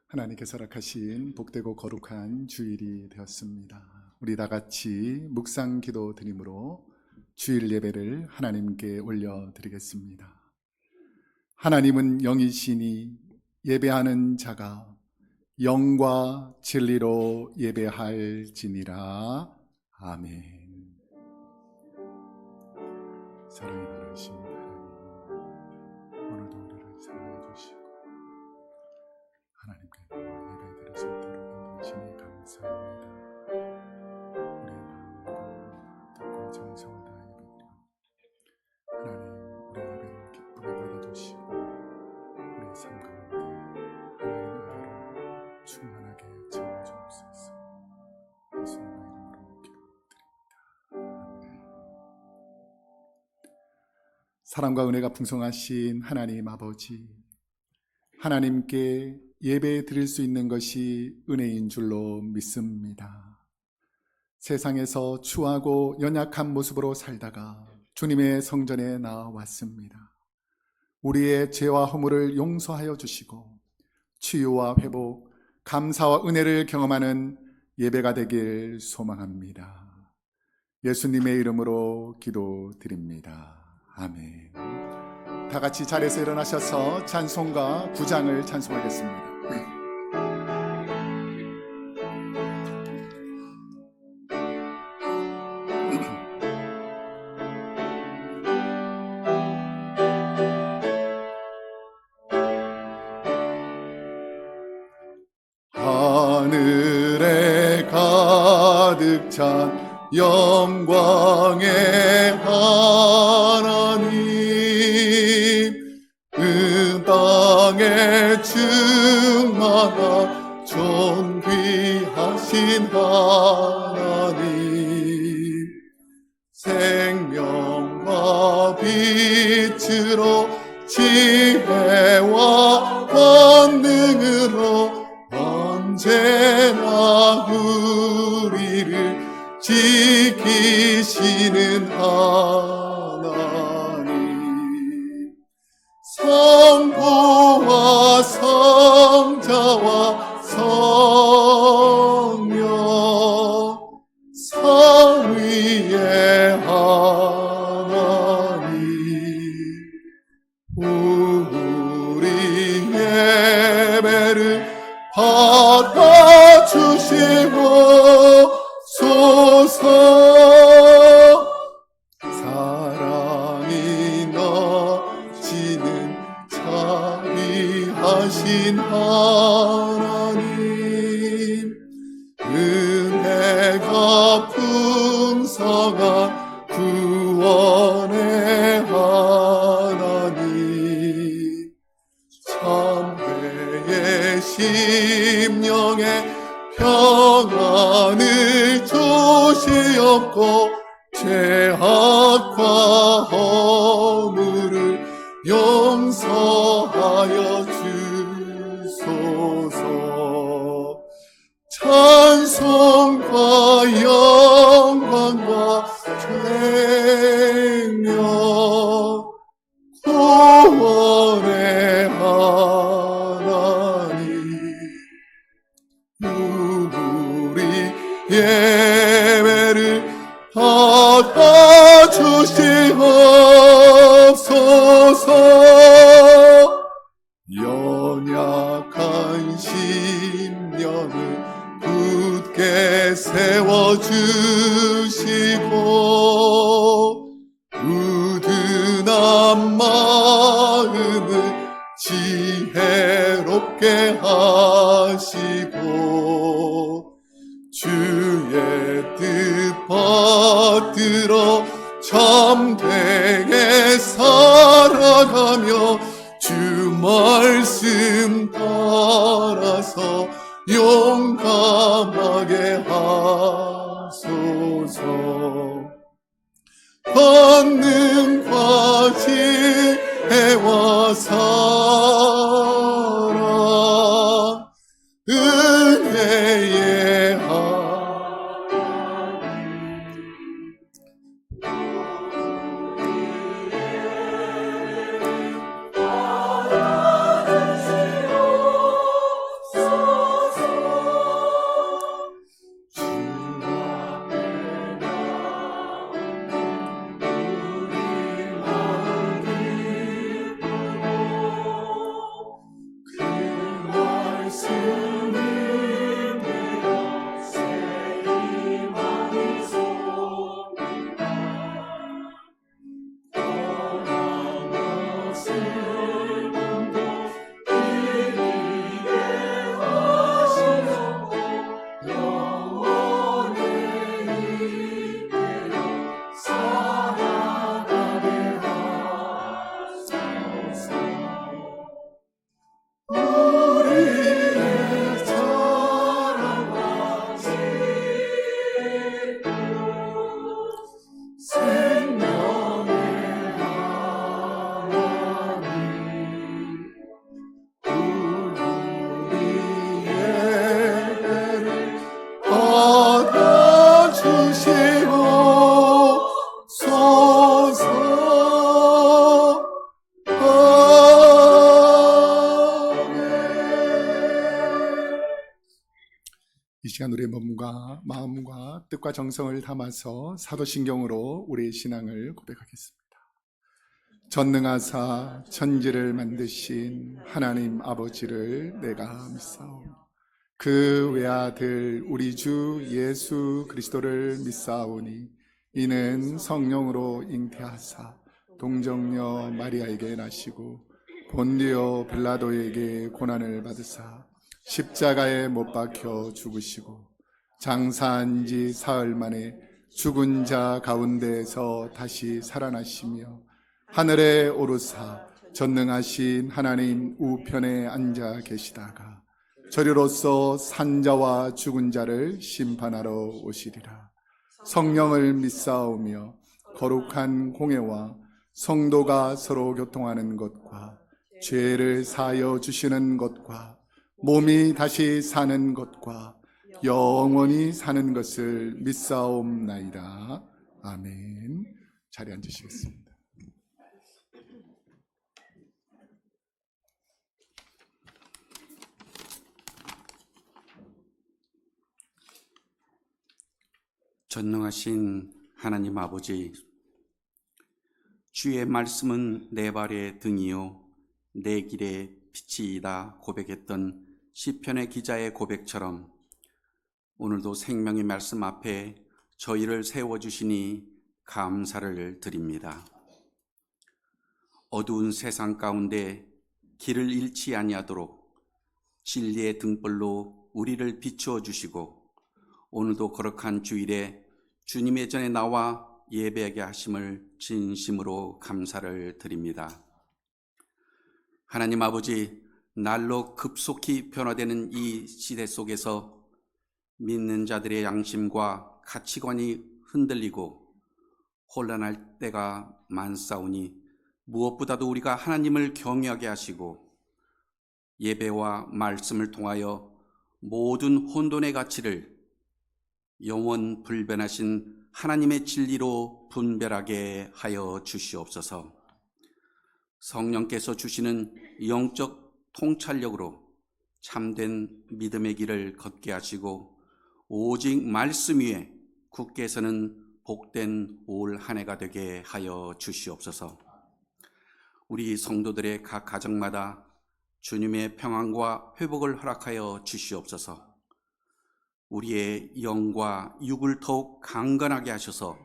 하나님께서 허락하신 복되고 거룩한 주일이 되었습니다. 우리 다 같이 묵상 기도 드림으로 주일 예배를 하나님께 올려드리겠습니다. 하나님은 영이시니 예배하는 자가 영과 진리로 예배할지니라. 아멘. 사랑이 많으신 하나님, 오늘도 우리를 사랑해 주시고 하나님께 예배드릴 수 있도록 인도하시니 감사합니다. 우리의 마음과 뜻과 정성을 다해 예배드려 하나님, 우리 예배를 기쁘게 받아주시고 우리의 삶 가운데 하나님의 은혜로 충만하게 채워주옵소서. 예수님의 이름으로 기도드립니다. 아멘. 사랑과 은혜가 풍성하신 하나님 아버지, 하나님께 예배 드릴 수 있는 것이 은혜인 줄로 믿습니다. 세상에서 추하고 연약한 모습으로 살다가 주님의 성전에 나왔습니다. 우리의 죄와 허물을 용서하여 주시고 치유와 회복, 감사와 은혜를 경험하는 예배가 되길 소망합니다. 예수님의 이름으로 기도드립니다. 아멘. 다 같이 자리에서 일어나셔서 찬송가 9장을 찬송하겠습니다. 하늘에 가득 찬 영광의 하나님, 그 땅에 충만한 존귀하신 하나님, 생명과 빛으로 지혜와 권능으로 언제나 우리를 지키시는 하나님, 성부와 성자와 성령 삼위의 하나님, 우리 예배를 받아주시옵소서. 사랑이 넘치는 자비하신 하나님, 은혜가 풍성한 구원의 하나님, 참회의 심령에 평안을 주시옵고 죄악과 허물을 용서하여 주소서. 찬송과 영광과 생명 구원의 하나님, 우리 예배를 받아주시옵소서. 연약한 심령을 굳게 세워주시고 우둔한 마음을 지혜롭게 하시고 주의 뜻 받들어 참되게 살아가며 주 말씀 따라서 용감하게 하소서. 권능과 지혜와 사랑, 은혜의 하나님, 이 시간 우리의 몸과 마음과 뜻과 정성을 담아서 사도신경으로 우리의 신앙을 고백하겠습니다. 전능하사 천지를 만드신 하나님 아버지를 내가 믿사오니 그 외아들 우리 주 예수 그리스도를 믿사오니 이는 성령으로 잉태하사 동정녀 마리아에게 나시고 본디오 빌라도에게 고난을 받으사 십자가에 못 박혀 죽으시고 장사한 지 사흘 만에 죽은 자 가운데에서 다시 살아나시며 하늘에 오르사 전능하신 하나님 우편에 앉아 계시다가 저리로서 산자와 죽은 자를 심판하러 오시리라. 성령을 믿사오며 거룩한 공회와 성도가 서로 교통하는 것과 죄를 사하여 주시는 것과 몸이 다시 사는 것과 영원히 사는 것을 믿사옵나이다. 아멘. 자리에 앉으시겠습니다. 전능하신 하나님 아버지, 주의 말씀은 내 발의 등이요 내 길의 빛이다 고백했던 시편의 기자의 고백처럼 오늘도 생명의 말씀 앞에 저희를 세워주시니 감사를 드립니다. 어두운 세상 가운데 길을 잃지 아니하도록 진리의 등불로 우리를 비추어 주시고 오늘도 거룩한 주일에 주님의 전에 나와 예배하게 하심을 진심으로 감사를 드립니다. 하나님 아버지, 날로 급속히 변화되는 이 시대 속에서 믿는 자들의 양심과 가치관이 흔들리고 혼란할 때가 많사오니 무엇보다도 우리가 하나님을 경외하게 하시고 예배와 말씀을 통하여 모든 혼돈의 가치를 영원 불변하신 하나님의 진리로 분별하게 하여 주시옵소서. 성령께서 주시는 영적 통찰력으로 참된 믿음의 길을 걷게 하시고 오직 말씀 위에 굳게 서는 복된 올 한 해가 되게 하여 주시옵소서. 우리 성도들의 각 가정마다 주님의 평안과 회복을 허락하여 주시옵소서. 우리의 영과 육을 더욱 강건하게 하셔서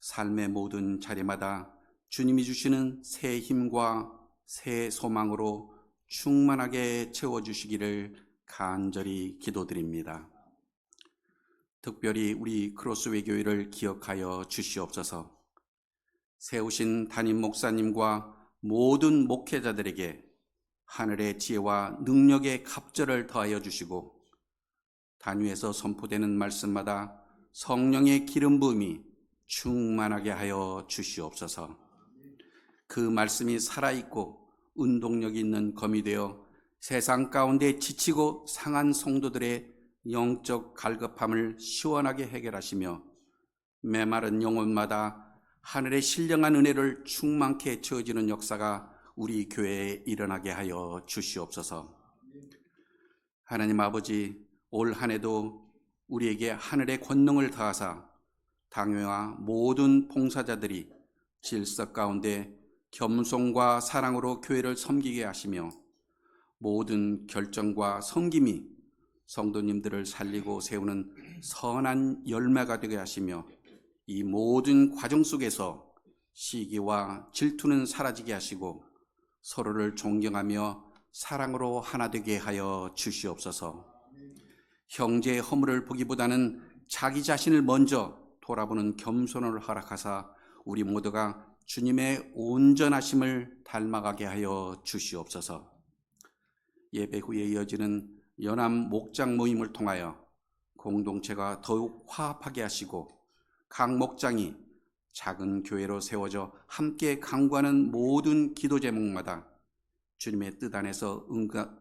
삶의 모든 자리마다 주님이 주시는 새 힘과 새 소망으로 충만하게 채워주시기를 간절히 기도드립니다. 특별히 우리 크로스웨이 교회를 기억하여 주시옵소서. 세우신 담임 목사님과 모든 목회자들에게 하늘의 지혜와 능력의 갑절을 더하여 주시고 단위에서 선포되는 말씀마다 성령의 기름 부음이 충만하게 하여 주시옵소서. 그 말씀이 살아있고 운동력 있는 검이 되어 세상 가운데 지치고 상한 성도들의 영적 갈급함을 시원하게 해결하시며 메마른 영혼마다 하늘의 신령한 은혜를 충만케 채워지는 역사가 우리 교회에 일어나게 하여 주시옵소서. 하나님 아버지, 올 한 해도 우리에게 하늘의 권능을 더하사 당회와 모든 봉사자들이 질서 가운데 겸손과 사랑으로 교회를 섬기게 하시며 모든 결정과 섬김이 성도님들을 살리고 세우는 선한 열매가 되게 하시며 이 모든 과정 속에서 시기와 질투는 사라지게 하시고 서로를 존경하며 사랑으로 하나 되게 하여 주시옵소서. 형제의 허물을 보기보다는 자기 자신을 먼저 돌아보는 겸손을 허락하사 우리 모두가 주님의 온전하심을 닮아가게 하여 주시옵소서. 예배 후에 이어지는 연합 목장 모임을 통하여 공동체가 더욱 화합하게 하시고 각 목장이 작은 교회로 세워져 함께 강구하는 모든 기도 제목마다 주님의 뜻 안에서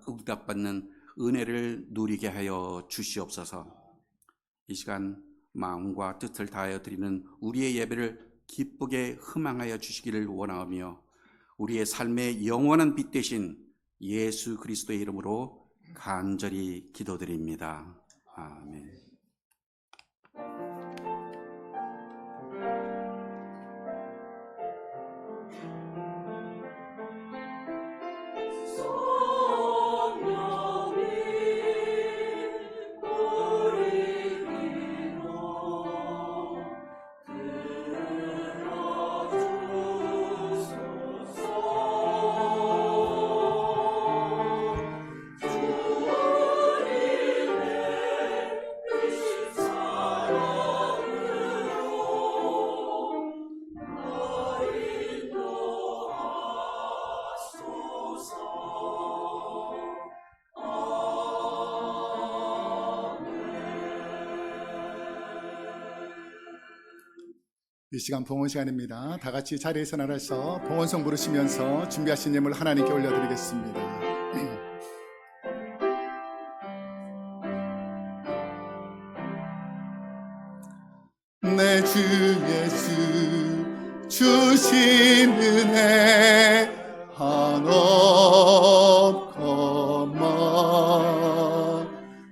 응답받는 은혜를 누리게 하여 주시옵소서. 이 시간 마음과 뜻을 다하여 드리는 우리의 예배를 기쁘게 흠앙하여 주시기를 원하오며 우리의 삶의 영원한 빛 되신 예수 그리스도의 이름으로 간절히 기도드립니다. 아멘. 이 시간 봉헌 시간입니다. 다 같이 자리에서 나가서 봉헌송 부르시면서 준비하신 예물 하나님께 올려드리겠습니다. 내 주 예수 주신 은혜 한없거만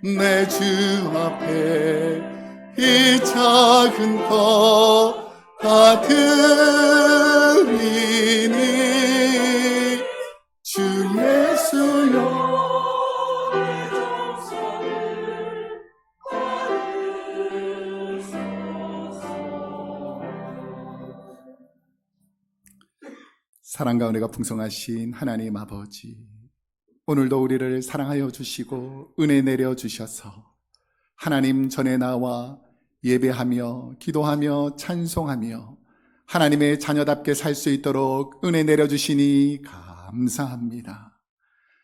내 주 앞에 이 작은 것 다 드리니 주 예수여 사랑과 은혜가 풍성하신 하나님 아버지, 오늘도 우리를 사랑하여 주시고 은혜 내려 주셔서 하나님 전에 나와 예배하며 기도하며 찬송하며 하나님의 자녀답게 살 수 있도록 은혜 내려주시니 감사합니다.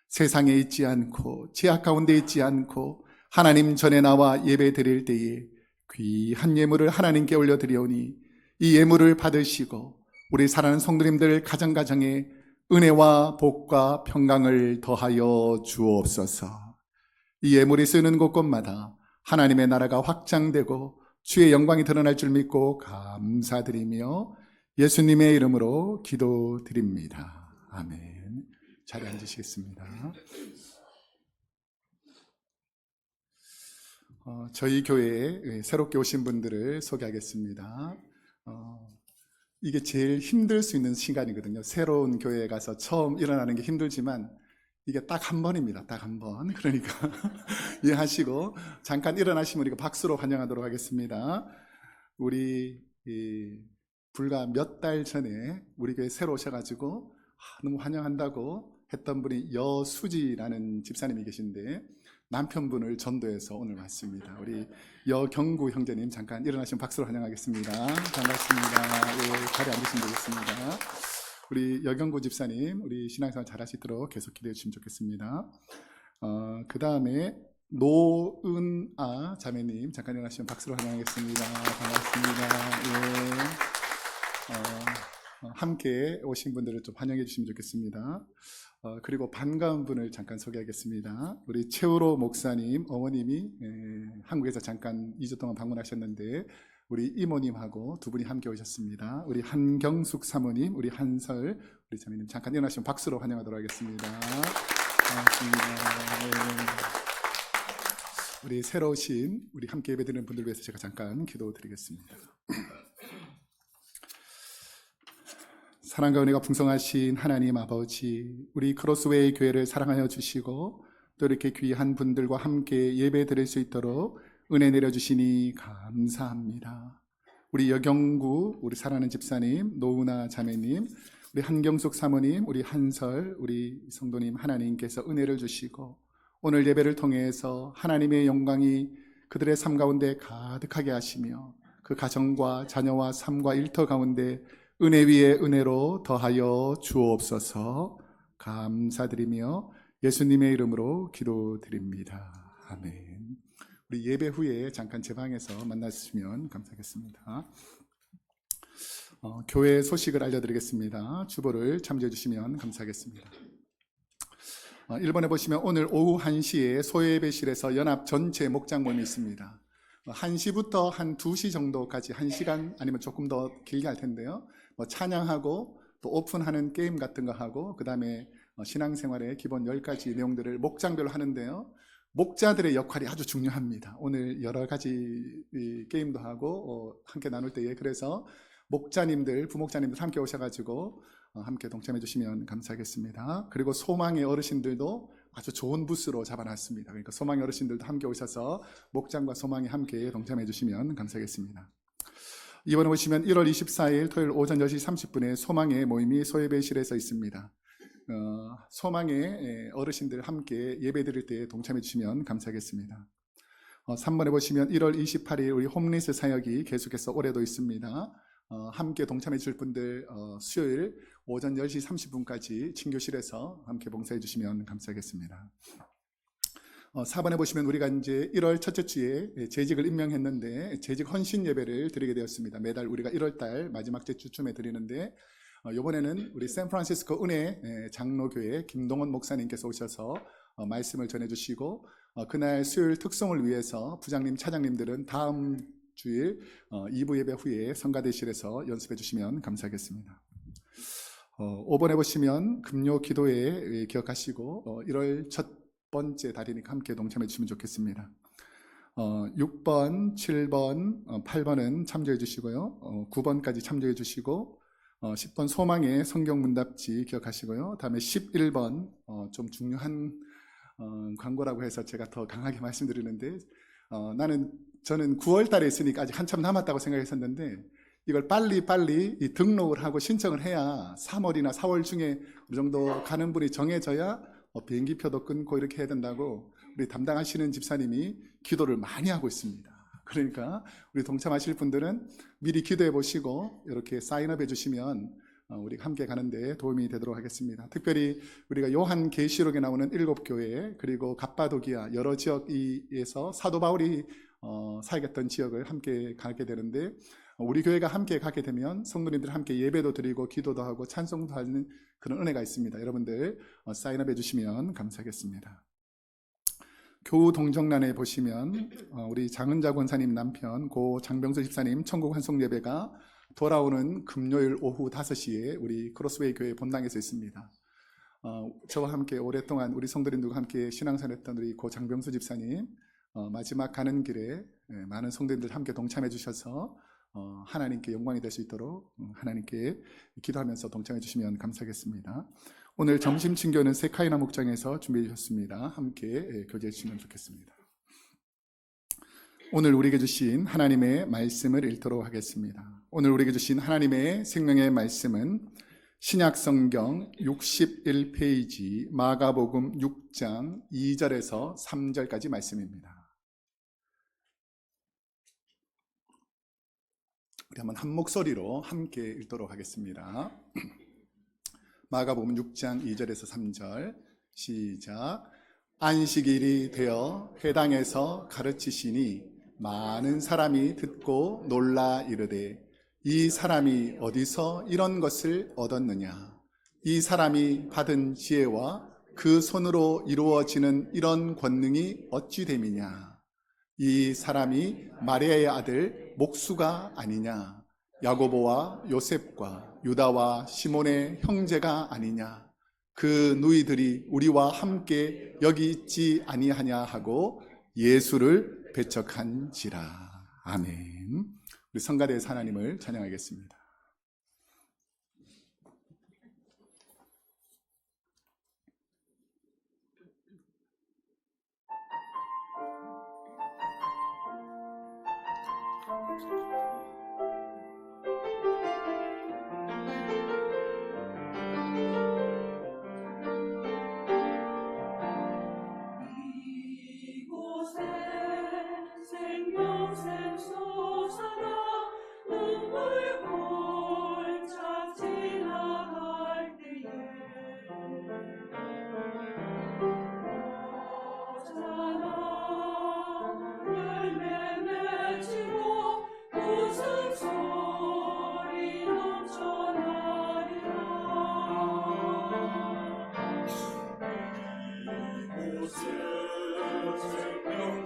세상에 있지 않고 죄악 가운데 있지 않고 하나님 전에 나와 예배 드릴 때에 귀한 예물을 하나님께 올려드리오니 이 예물을 받으시고 우리 사랑하는 성도님들 가정가정에 은혜와 복과 평강을 더하여 주옵소서. 이 예물이 쓰는 곳곳마다 하나님의 나라가 확장되고 주의 영광이 드러날 줄 믿고 감사드리며 예수님의 이름으로 기도드립니다. 아멘. 자리에 앉으시겠습니다. 저희 교회에 새롭게 오신 분들을 소개하겠습니다. 이게 제일 힘들 수 있는 시간이거든요. 새로운 교회에 가서 처음 일어나는 게 힘들지만 이게 딱 한 번입니다. 딱 한 번. 그러니까 이해하시고 잠깐 일어나시면 우리가 박수로 환영하도록 하겠습니다. 우리 불과 몇 달 전에 우리 교회 새로 오셔가지고 너무 환영한다고 했던 분이 여수지라는 집사님이 계신데 남편분을 전도해서 오늘 왔습니다. 우리 여경구 형제님 잠깐 일어나시면 박수로 환영하겠습니다. 반갑습니다. 예, 자리에 앉으시면 되겠습니다. 우리 여경구 집사님, 우리 신앙생활 잘 하시도록 계속 기도해 주시면 좋겠습니다. 그 다음에 노은아 자매님, 잠깐 일어나시면 박수로 환영하겠습니다. 반갑습니다. 예. 함께 오신 분들을 좀 환영해 주시면 좋겠습니다. 그리고 반가운 분을 잠깐 소개하겠습니다. 우리 최우로 목사님, 어머님이 한국에서 잠깐 2주 동안 방문하셨는데 우리 이모님하고 두 분이 함께 오셨습니다. 우리 한경숙 사모님, 우리 한설, 우리 자매님 잠깐 일어나시면 박수로 환영하도록 하겠습니다. 반갑습니다. 네. 우리 새로 오신 우리 함께 예배드리는 분들 위해서 제가 잠깐 기도드리겠습니다. 사랑과 은혜가 풍성하신 하나님 아버지, 우리 크로스웨이 교회를 사랑하여 주시고 또 이렇게 귀한 분들과 함께 예배 드릴 수 있도록 은혜 내려주시니 감사합니다. 우리 여경구, 우리 사랑하는 집사님, 노은아 자매님, 우리 한경숙 사모님, 우리 한설, 우리 성도님 하나님께서 은혜를 주시고 오늘 예배를 통해서 하나님의 영광이 그들의 삶 가운데 가득하게 하시며 그 가정과 자녀와 삶과 일터 가운데 은혜 위에 은혜로 더하여 주옵소서. 감사드리며 예수님의 이름으로 기도드립니다. 아멘. 우리 예배 후에 잠깐 제 방에서 만나주시면 감사하겠습니다. 교회 소식을 알려드리겠습니다. 주보를 참조해 주시면 감사하겠습니다. 1번에 보시면 오늘 오후 1시에 소예배실에서 연합 전체 목장 모임이 있습니다. 1시부터 한 2시 정도까지 1시간 아니면 조금 더 길게 할 텐데요. 찬양하고 또 오픈하는 게임 같은 거 하고 그 다음에 신앙생활의 기본 10가지 내용들을 목장별로 하는데요. 목자들의 역할이 아주 중요합니다. 오늘 여러 가지 게임도 하고 함께 나눌 때에 그래서 목자님들, 부목자님들 함께 오셔가지고 함께 동참해 주시면 감사하겠습니다. 그리고 소망의 어르신들도 아주 좋은 부스로 잡아놨습니다. 그러니까 소망의 어르신들도 함께 오셔서 목장과 소망이 함께 동참해 주시면 감사하겠습니다. 이번에 보시면 1월 24일 토요일 오전 10시 30분에 소망의 모임이 소예배실에서 있습니다. 소망의 어르신들 함께 예배 드릴 때 동참해 주시면 감사하겠습니다. 3번에 보시면 1월 28일 우리 홈리스 사역이 계속해서 올해도 있습니다. 함께 동참해 주실 분들 수요일 오전 10시 30분까지 친교실에서 함께 봉사해 주시면 감사하겠습니다. 4번에 보시면 우리가 이제 1월 첫째 주에 재직을 임명했는데 재직 헌신 예배를 드리게 되었습니다. 매달 우리가 1월달 마지막 주쯤에 드리는데 이번에는 우리 샌프란시스코 은혜 장로교회 김동원 목사님께서 오셔서 말씀을 전해주시고 그날 수요일 특송을 위해서 부장님, 차장님들은 다음 주일 2부 예배 후에 성가대실에서 연습해 주시면 감사하겠습니다. 5번에 보시면 금요 기도회 기억하시고 1월 첫 번째 달이니까 함께 동참해 주시면 좋겠습니다. 6번, 7번, 8번은 참조해 주시고요. 9번까지 참조해 주시고 10번 소망의 성경 문답지 기억하시고요. 다음에 11번 좀 중요한 광고라고 해서 제가 더 강하게 말씀드리는데 저는 9월 달에 있으니까 아직 한참 남았다고 생각했었는데 이걸 빨리 등록을 하고 신청을 해야 3월이나 4월 중에 어느 정도 가는 분이 정해져야 비행기표도 끊고 이렇게 해야 된다고 우리 담당하시는 집사님이 기도를 많이 하고 있습니다. 그러니까 우리 동참하실 분들은 미리 기도해 보시고 이렇게 사인업 해주시면 우리가 함께 가는데 도움이 되도록 하겠습니다. 특별히 우리가 요한계시록에 나오는 7교회 그리고 갑바도기아 여러 지역에서 사도 바울이 사역했던 지역을 함께 가게 되는데 우리 교회가 함께 가게 되면 성도님들 함께 예배도 드리고 기도도 하고 찬송도 하는 그런 은혜가 있습니다. 여러분들 사인업 해주시면 감사하겠습니다. 교우 동정란에 보시면 우리 장은자 권사님 남편 고 장병수 집사님 천국 환송 예배가 돌아오는 금요일 오후 5시에 우리 크로스웨이 교회 본당에서 있습니다. 저와 함께 오랫동안 우리 성도님들과 함께 신앙생활했던 우리 고 장병수 집사님 마지막 가는 길에 많은 성도님들 함께 동참해 주셔서 하나님께 영광이 될 수 있도록 하나님께 기도하면서 동참해 주시면 감사하겠습니다. 오늘 점심 친교는 세카이나 목장에서 준비해 주셨습니다. 함께 교제해 주시면 좋겠습니다. 오늘 우리에게 주신 하나님의 말씀을 읽도록 하겠습니다. 오늘 우리에게 주신 하나님의 생명의 말씀은 신약성경 61페이지 마가복음 6장 2절에서 3절까지 말씀입니다. 우리 한번 한 목소리로 함께 읽도록 하겠습니다. 마가복음 6장 2절에서 3절 시작. 안식일이 되어 회당에서 가르치시니 많은 사람이 듣고 놀라 이르되 이 사람이 어디서 이런 것을 얻었느냐? 이 사람이 받은 지혜와 그 손으로 이루어지는 이런 권능이 어찌 됨이냐? 이 사람이 마리아의 아들 목수가 아니냐? 야고보와 요셉과 유다와 시몬의 형제가 아니냐? 그 누이들이 우리와 함께 여기 있지 아니하냐 하고 예수를 배척한지라. 아멘. 우리 성가대에서 하나님을 찬양하겠습니다.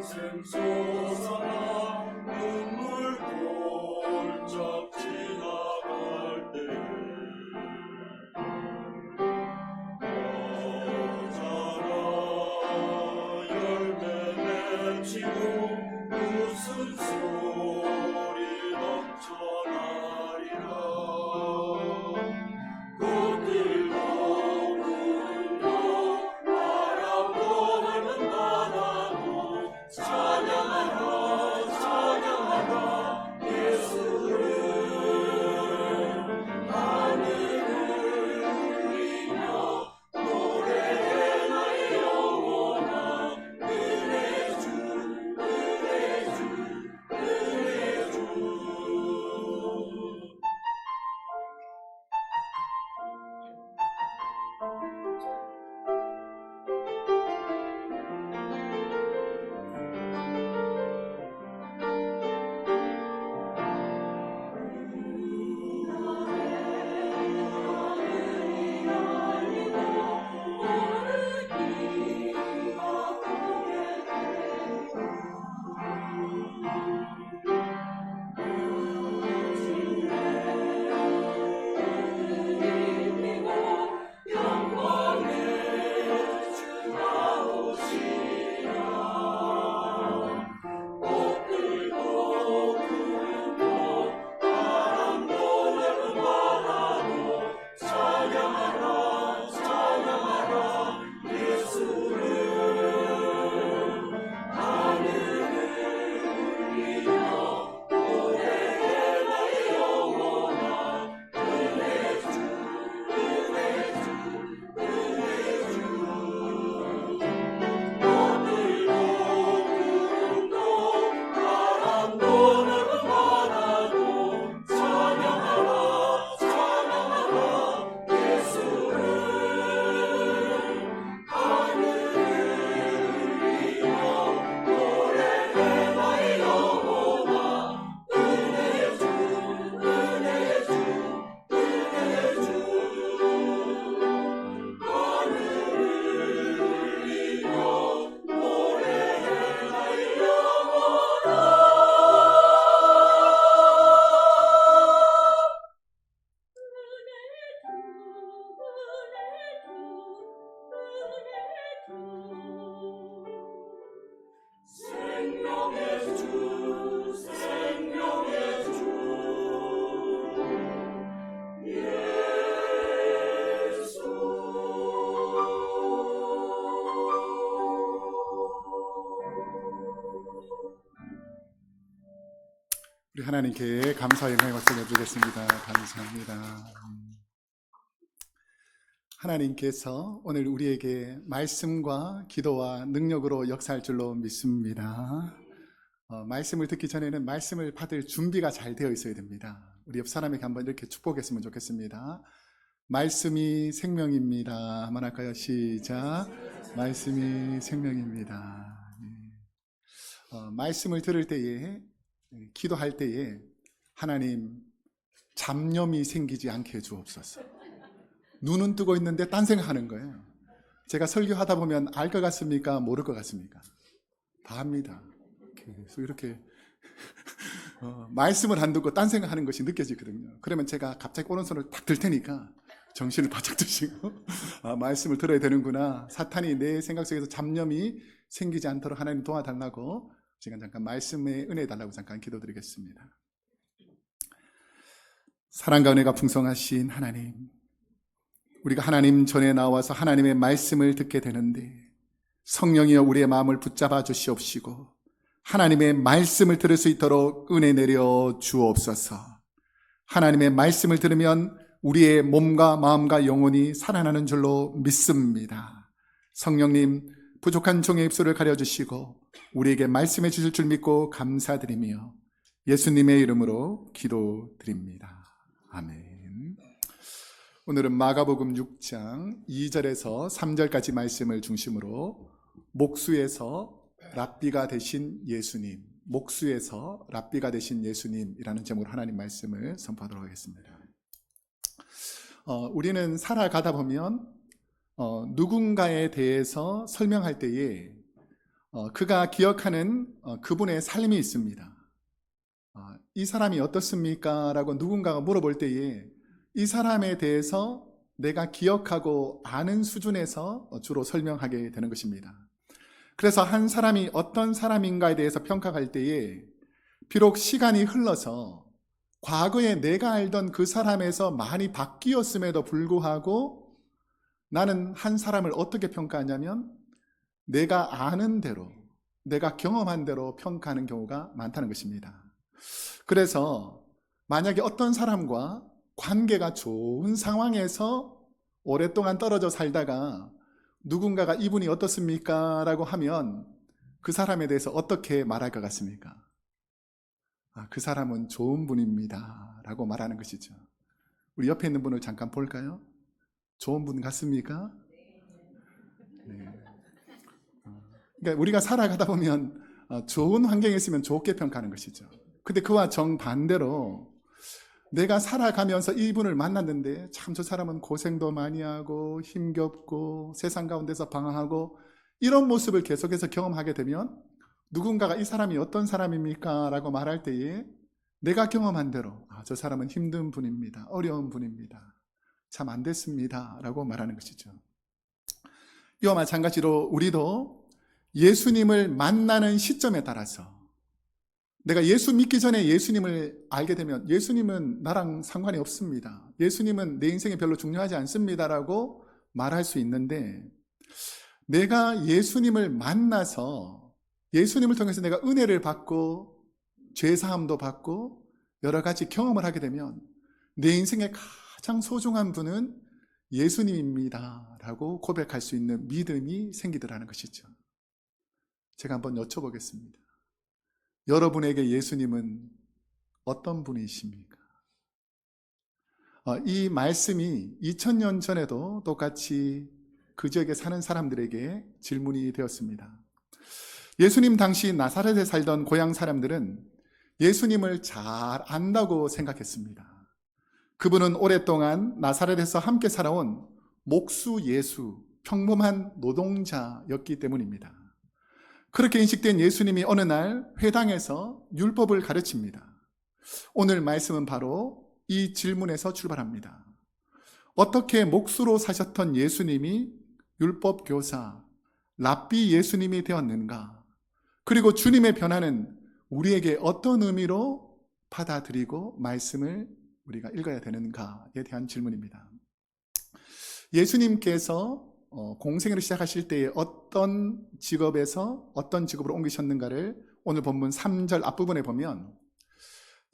샘솟아라 눈물 골짝 지나갈 때 자라 열매 맺히고 웃음소리 넘쳐나리라 꽃들도 푸르고 바람도 넓은 바다도 찬양하라 찬양하라 예수를 하늘을 울리며 노래해 나의 영혼아 은혜 주 은혜 주 은혜 주 생명의 주 생명의 주 예수 우리 하나님께 감사 영광의 박수 내드리겠습니다. 감사합니다. 하나님께서 오늘 우리에게 말씀과 기도와 능력으로 역사할 줄로 믿습니다. 말씀을 듣기 전에는 말씀을 받을 준비가 잘 되어 있어야 됩니다. 우리 옆 사람에게 한번 이렇게 축복했으면 좋겠습니다. 말씀이 생명입니다. 한번 할까요? 시작. 말씀이 생명입니다. 말씀을 들을 때에, 기도할 때에 하나님 잡념이 생기지 않게 해주옵소서. 눈은 뜨고 있는데 딴 생각하는 거예요. 제가 설교하다 보면 알 것 같습니까? 모를 것 같습니까? 다 합니다. 계속 이렇게 말씀을 안 듣고 딴 생각하는 것이 느껴지거든요. 그러면 제가 갑자기 오른손을 탁 들 테니까 정신을 바짝 드시고 말씀을 들어야 되는구나. 사탄이 내 생각 속에서 잡념이 생기지 않도록 하나님 도와달라고 제가 잠깐 말씀의 은혜 달라고 잠깐 기도드리겠습니다. 사랑과 은혜가 풍성하신 하나님, 우리가 하나님 전에 나와서 하나님의 말씀을 듣게 되는데 성령이여 우리의 마음을 붙잡아 주시옵시고 하나님의 말씀을 들을 수 있도록 은혜 내려 주옵소서. 하나님의 말씀을 들으면 우리의 몸과 마음과 영혼이 살아나는 줄로 믿습니다. 성령님, 부족한 종의 입술을 가려주시고 우리에게 말씀해 주실 줄 믿고 감사드리며 예수님의 이름으로 기도드립니다. 아멘. 오늘은 마가복음 6장 2절에서 3절까지 말씀을 중심으로 목수에서 랍비가 되신 예수님, 목수에서 랍비가 되신 예수님이라는 제목으로 하나님 말씀을 선포하도록 하겠습니다. 우리는 살아가다 보면 누군가에 대해서 설명할 때에 그가 기억하는 그분의 삶이 있습니다. 이 사람이 어떻습니까? 라고 누군가가 물어볼 때에 이 사람에 대해서 내가 기억하고 아는 수준에서 주로 설명하게 되는 것입니다. 그래서 한 사람이 어떤 사람인가에 대해서 평가할 때에 비록 시간이 흘러서 과거에 내가 알던 그 사람에서 많이 바뀌었음에도 불구하고 나는 한 사람을 어떻게 평가하냐면 내가 아는 대로, 내가 경험한 대로 평가하는 경우가 많다는 것입니다. 그래서 만약에 어떤 사람과 관계가 좋은 상황에서 오랫동안 떨어져 살다가 누군가가 이분이 어떻습니까? 라고 하면 그 사람에 대해서 어떻게 말할 것 같습니까? 그 사람은 좋은 분입니다. 라고 말하는 것이죠. 우리 옆에 있는 분을 잠깐 볼까요? 좋은 분 같습니까? 네. 그러니까 우리가 살아가다 보면 좋은 환경에 있으면 좋게 평가하는 것이죠. 근데 그와 정반대로 내가 살아가면서 이분을 만났는데 참 저 사람은 고생도 많이 하고 힘겹고 세상 가운데서 방황하고 이런 모습을 계속해서 경험하게 되면 누군가가 이 사람이 어떤 사람입니까? 라고 말할 때에 내가 경험한 대로 저 사람은 힘든 분입니다. 어려운 분입니다. 참 안 됐습니다. 라고 말하는 것이죠. 이와 마찬가지로 우리도 예수님을 만나는 시점에 따라서 내가 예수 믿기 전에 예수님을 알게 되면 예수님은 나랑 상관이 없습니다. 예수님은 내 인생에 별로 중요하지 않습니다라고 말할 수 있는데 내가 예수님을 만나서 예수님을 통해서 내가 은혜를 받고 죄사함도 받고 여러 가지 경험을 하게 되면 내 인생의 가장 소중한 분은 예수님입니다 라고 고백할 수 있는 믿음이 생기더라는 것이죠. 제가 한번 여쭤보겠습니다. 여러분에게 예수님은 어떤 분이십니까? 이 말씀이 2000년 전에도 똑같이 그 지역에 사는 사람들에게 질문이 되었습니다. 예수님 당시 나사렛에 살던 고향 사람들은 예수님을 잘 안다고 생각했습니다. 그분은 오랫동안 나사렛에서 함께 살아온 목수 예수, 평범한 노동자였기 때문입니다. 그렇게 인식된 예수님이 어느 날 회당에서 율법을 가르칩니다. 오늘 말씀은 바로 이 질문에서 출발합니다. 어떻게 목수로 사셨던 예수님이 율법 교사, 랍비 예수님이 되었는가? 그리고 주님의 변화는 우리에게 어떤 의미로 받아들이고 말씀을 우리가 읽어야 되는가에 대한 질문입니다. 예수님께서 공생애를 시작하실 때에 어떤 직업에서 어떤 직업으로 옮기셨는가를 오늘 본문 3절 앞부분에 보면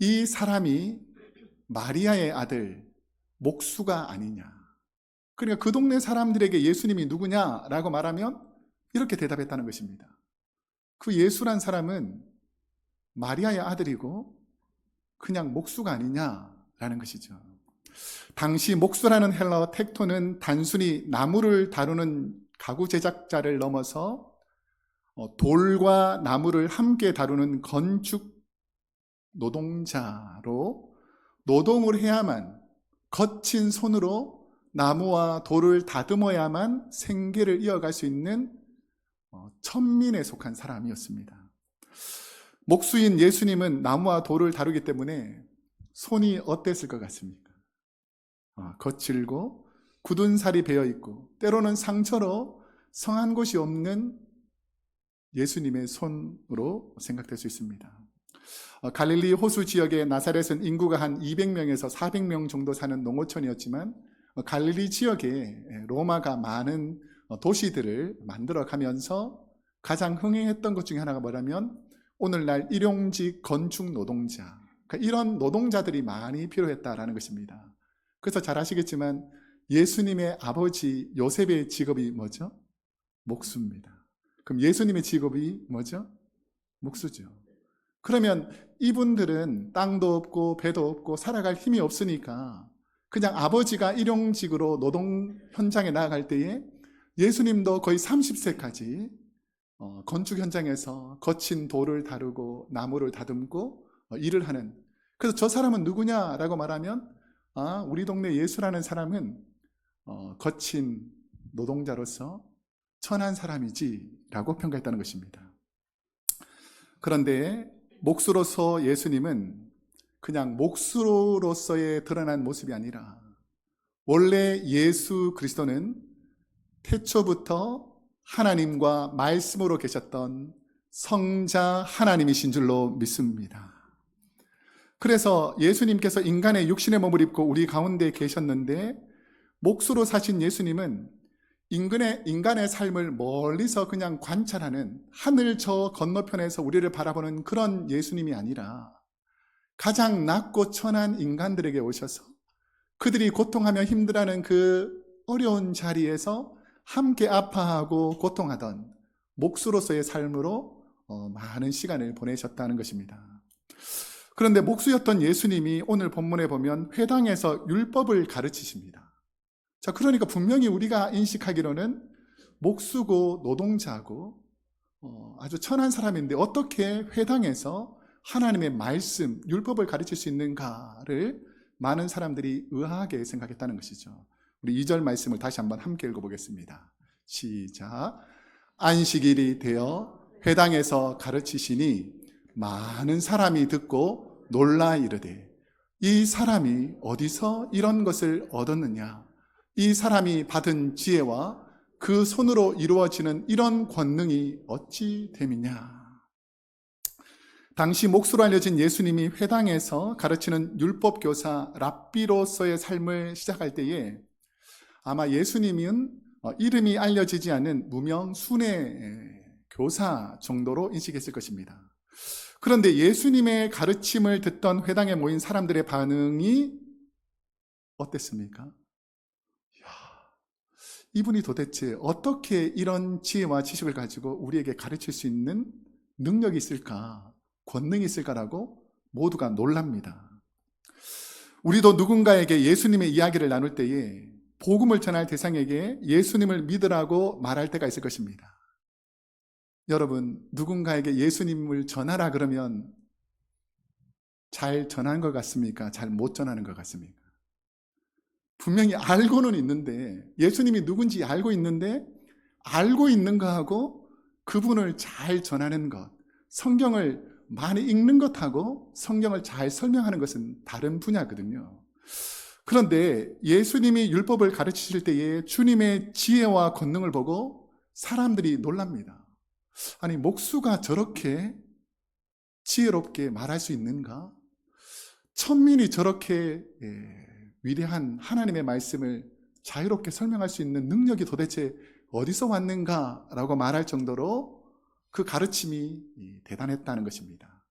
이 사람이 마리아의 아들 목수가 아니냐. 그러니까 그 동네 사람들에게 예수님이 누구냐라고 말하면 이렇게 대답했다는 것입니다. 그 예수란 사람은 마리아의 아들이고 그냥 목수가 아니냐라는 것이죠. 당시 목수라는 헬라어 텍토는 단순히 나무를 다루는 가구 제작자를 넘어서 돌과 나무를 함께 다루는 건축 노동자로 노동을 해야만 거친 손으로 나무와 돌을 다듬어야만 생계를 이어갈 수 있는 천민에 속한 사람이었습니다. 목수인 예수님은 나무와 돌을 다루기 때문에 손이 어땠을 것 같습니까? 거칠고 굳은 살이 배어있고 때로는 상처로 성한 곳이 없는 예수님의 손으로 생각될 수 있습니다. 갈릴리 호수 지역의 나사렛은 인구가 한 200명에서 400명 정도 사는 농어촌이었지만 갈릴리 지역에 로마가 많은 도시들을 만들어가면서 가장 흥행했던 것 중에 하나가 뭐냐면 오늘날 일용직 건축 노동자, 그러니까 이런 노동자들이 많이 필요했다라는 것입니다. 그래서 잘 아시겠지만 예수님의 아버지 요셉의 직업이 뭐죠? 목수입니다. 그럼 예수님의 직업이 뭐죠? 목수죠. 그러면 이분들은 땅도 없고 배도 없고 살아갈 힘이 없으니까 그냥 아버지가 일용직으로 노동 현장에 나아갈 때에 예수님도 거의 30세까지 건축 현장에서 거친 돌을 다루고 나무를 다듬고 일을 하는, 그래서 저 사람은 누구냐라고 말하면 우리 동네 예수라는 사람은 거친 노동자로서 천한 사람이지 라고 평가했다는 것입니다. 그런데 목수로서 예수님은 그냥 목수로서의 드러난 모습이 아니라 원래 예수 그리스도는 태초부터 하나님과 말씀으로 계셨던 성자 하나님이신 줄로 믿습니다. 그래서 예수님께서 인간의 육신의 몸을 입고 우리 가운데 계셨는데 목수로 사신 예수님은 인간의 삶을 멀리서 그냥 관찰하는 하늘 저 건너편에서 우리를 바라보는 그런 예수님이 아니라 가장 낮고 천한 인간들에게 오셔서 그들이 고통하며 힘들어하는 그 어려운 자리에서 함께 아파하고 고통하던 목수로서의 삶으로 많은 시간을 보내셨다는 것입니다. 그런데 목수였던 예수님이 오늘 본문에 보면 회당에서 율법을 가르치십니다. 자, 그러니까 분명히 우리가 인식하기로는 목수고 노동자고 아주 천한 사람인데 어떻게 회당에서 하나님의 말씀, 율법을 가르칠 수 있는가를 많은 사람들이 의아하게 생각했다는 것이죠. 우리 2절 말씀을 다시 한번 함께 읽어보겠습니다. 시작. 안식일이 되어 회당에서 가르치시니 많은 사람이 듣고 놀라 이르되 이 사람이 어디서 이런 것을 얻었느냐? 이 사람이 받은 지혜와 그 손으로 이루어지는 이런 권능이 어찌 됨이냐? 당시 목수로 알려진 예수님이 회당에서 가르치는 율법교사 랍비로서의 삶을 시작할 때에 아마 예수님은 이름이 알려지지 않은 무명 순회 교사 정도로 인식했을 것입니다. 그런데 예수님의 가르침을 듣던 회당에 모인 사람들의 반응이 어땠습니까? 이분이 도대체 어떻게 이런 지혜와 지식을 가지고 우리에게 가르칠 수 있는 능력이 있을까, 권능이 있을까라고 모두가 놀랍니다. 우리도 누군가에게 예수님의 이야기를 나눌 때에 복음을 전할 대상에게 예수님을 믿으라고 말할 때가 있을 것입니다. 여러분, 누군가에게 예수님을 전하라 그러면 잘 전한 것 같습니까? 잘 못 전하는 것 같습니까? 분명히 알고는 있는데, 예수님이 누군지 알고 있는데, 알고 있는 거하고 그분을 잘 전하는 것, 성경을 많이 읽는 것하고 성경을 잘 설명하는 것은 다른 분야거든요. 그런데 예수님이 율법을 가르치실 때에 주님의 지혜와 권능을 보고 사람들이 놀랍니다. 아니, 목수가 저렇게 지혜롭게 말할 수 있는가? 천민이 저렇게 위대한 하나님의 말씀을 자유롭게 설명할 수 있는 능력이 도대체 어디서 왔는가라고 말할 정도로 그 가르침이 대단했다는 것입니다.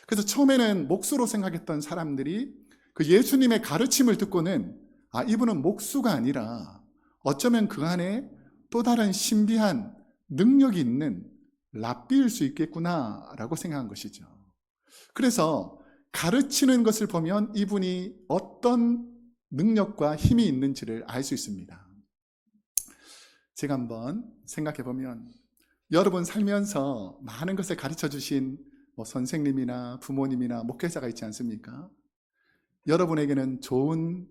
그래서 처음에는 목수로 생각했던 사람들이 그 예수님의 가르침을 듣고는 이분은 목수가 아니라 어쩌면 그 안에 또 다른 신비한 능력이 있는 랍비일 수 있겠구나라고 생각한 것이죠. 그래서 가르치는 것을 보면 이분이 어떤 능력과 힘이 있는지를 알 수 있습니다. 제가 한번 생각해 보면 여러분 살면서 많은 것을 가르쳐 주신 선생님이나 부모님이나 목회자가 있지 않습니까? 여러분에게는 좋은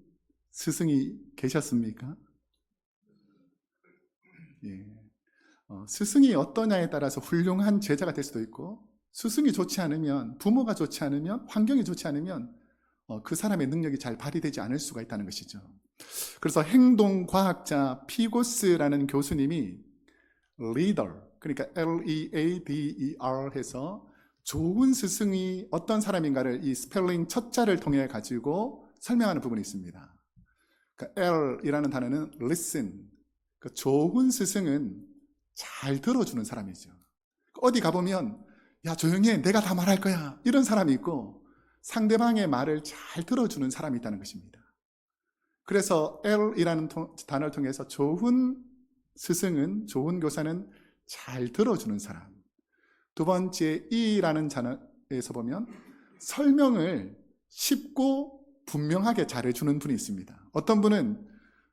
스승이 계셨습니까? 예. 스승이 어떠냐에 따라서 훌륭한 제자가 될 수도 있고, 스승이 좋지 않으면, 부모가 좋지 않으면, 환경이 좋지 않으면 그 사람의 능력이 잘 발휘되지 않을 수가 있다는 것이죠. 그래서 행동과학자 피고스라는 교수님이 리더, 그러니까 L-E-A-D-E-R 해서 좋은 스승이 어떤 사람인가를 이 스펠링 첫 자를 통해 가지고 설명하는 부분이 있습니다. 그러니까 L이라는 단어는 listen, 그 좋은 스승은 잘 들어주는 사람이죠. 어디 가보면 야 조용히 해, 내가 다 말할 거야, 이런 사람이 있고 상대방의 말을 잘 들어주는 사람이 있다는 것입니다. 그래서 L이라는 단어를 통해서 좋은 스승은, 좋은 교사는 잘 들어주는 사람. 두 번째 E라는 단어에서 보면 설명을 쉽고 분명하게 잘해주는 분이 있습니다. 어떤 분은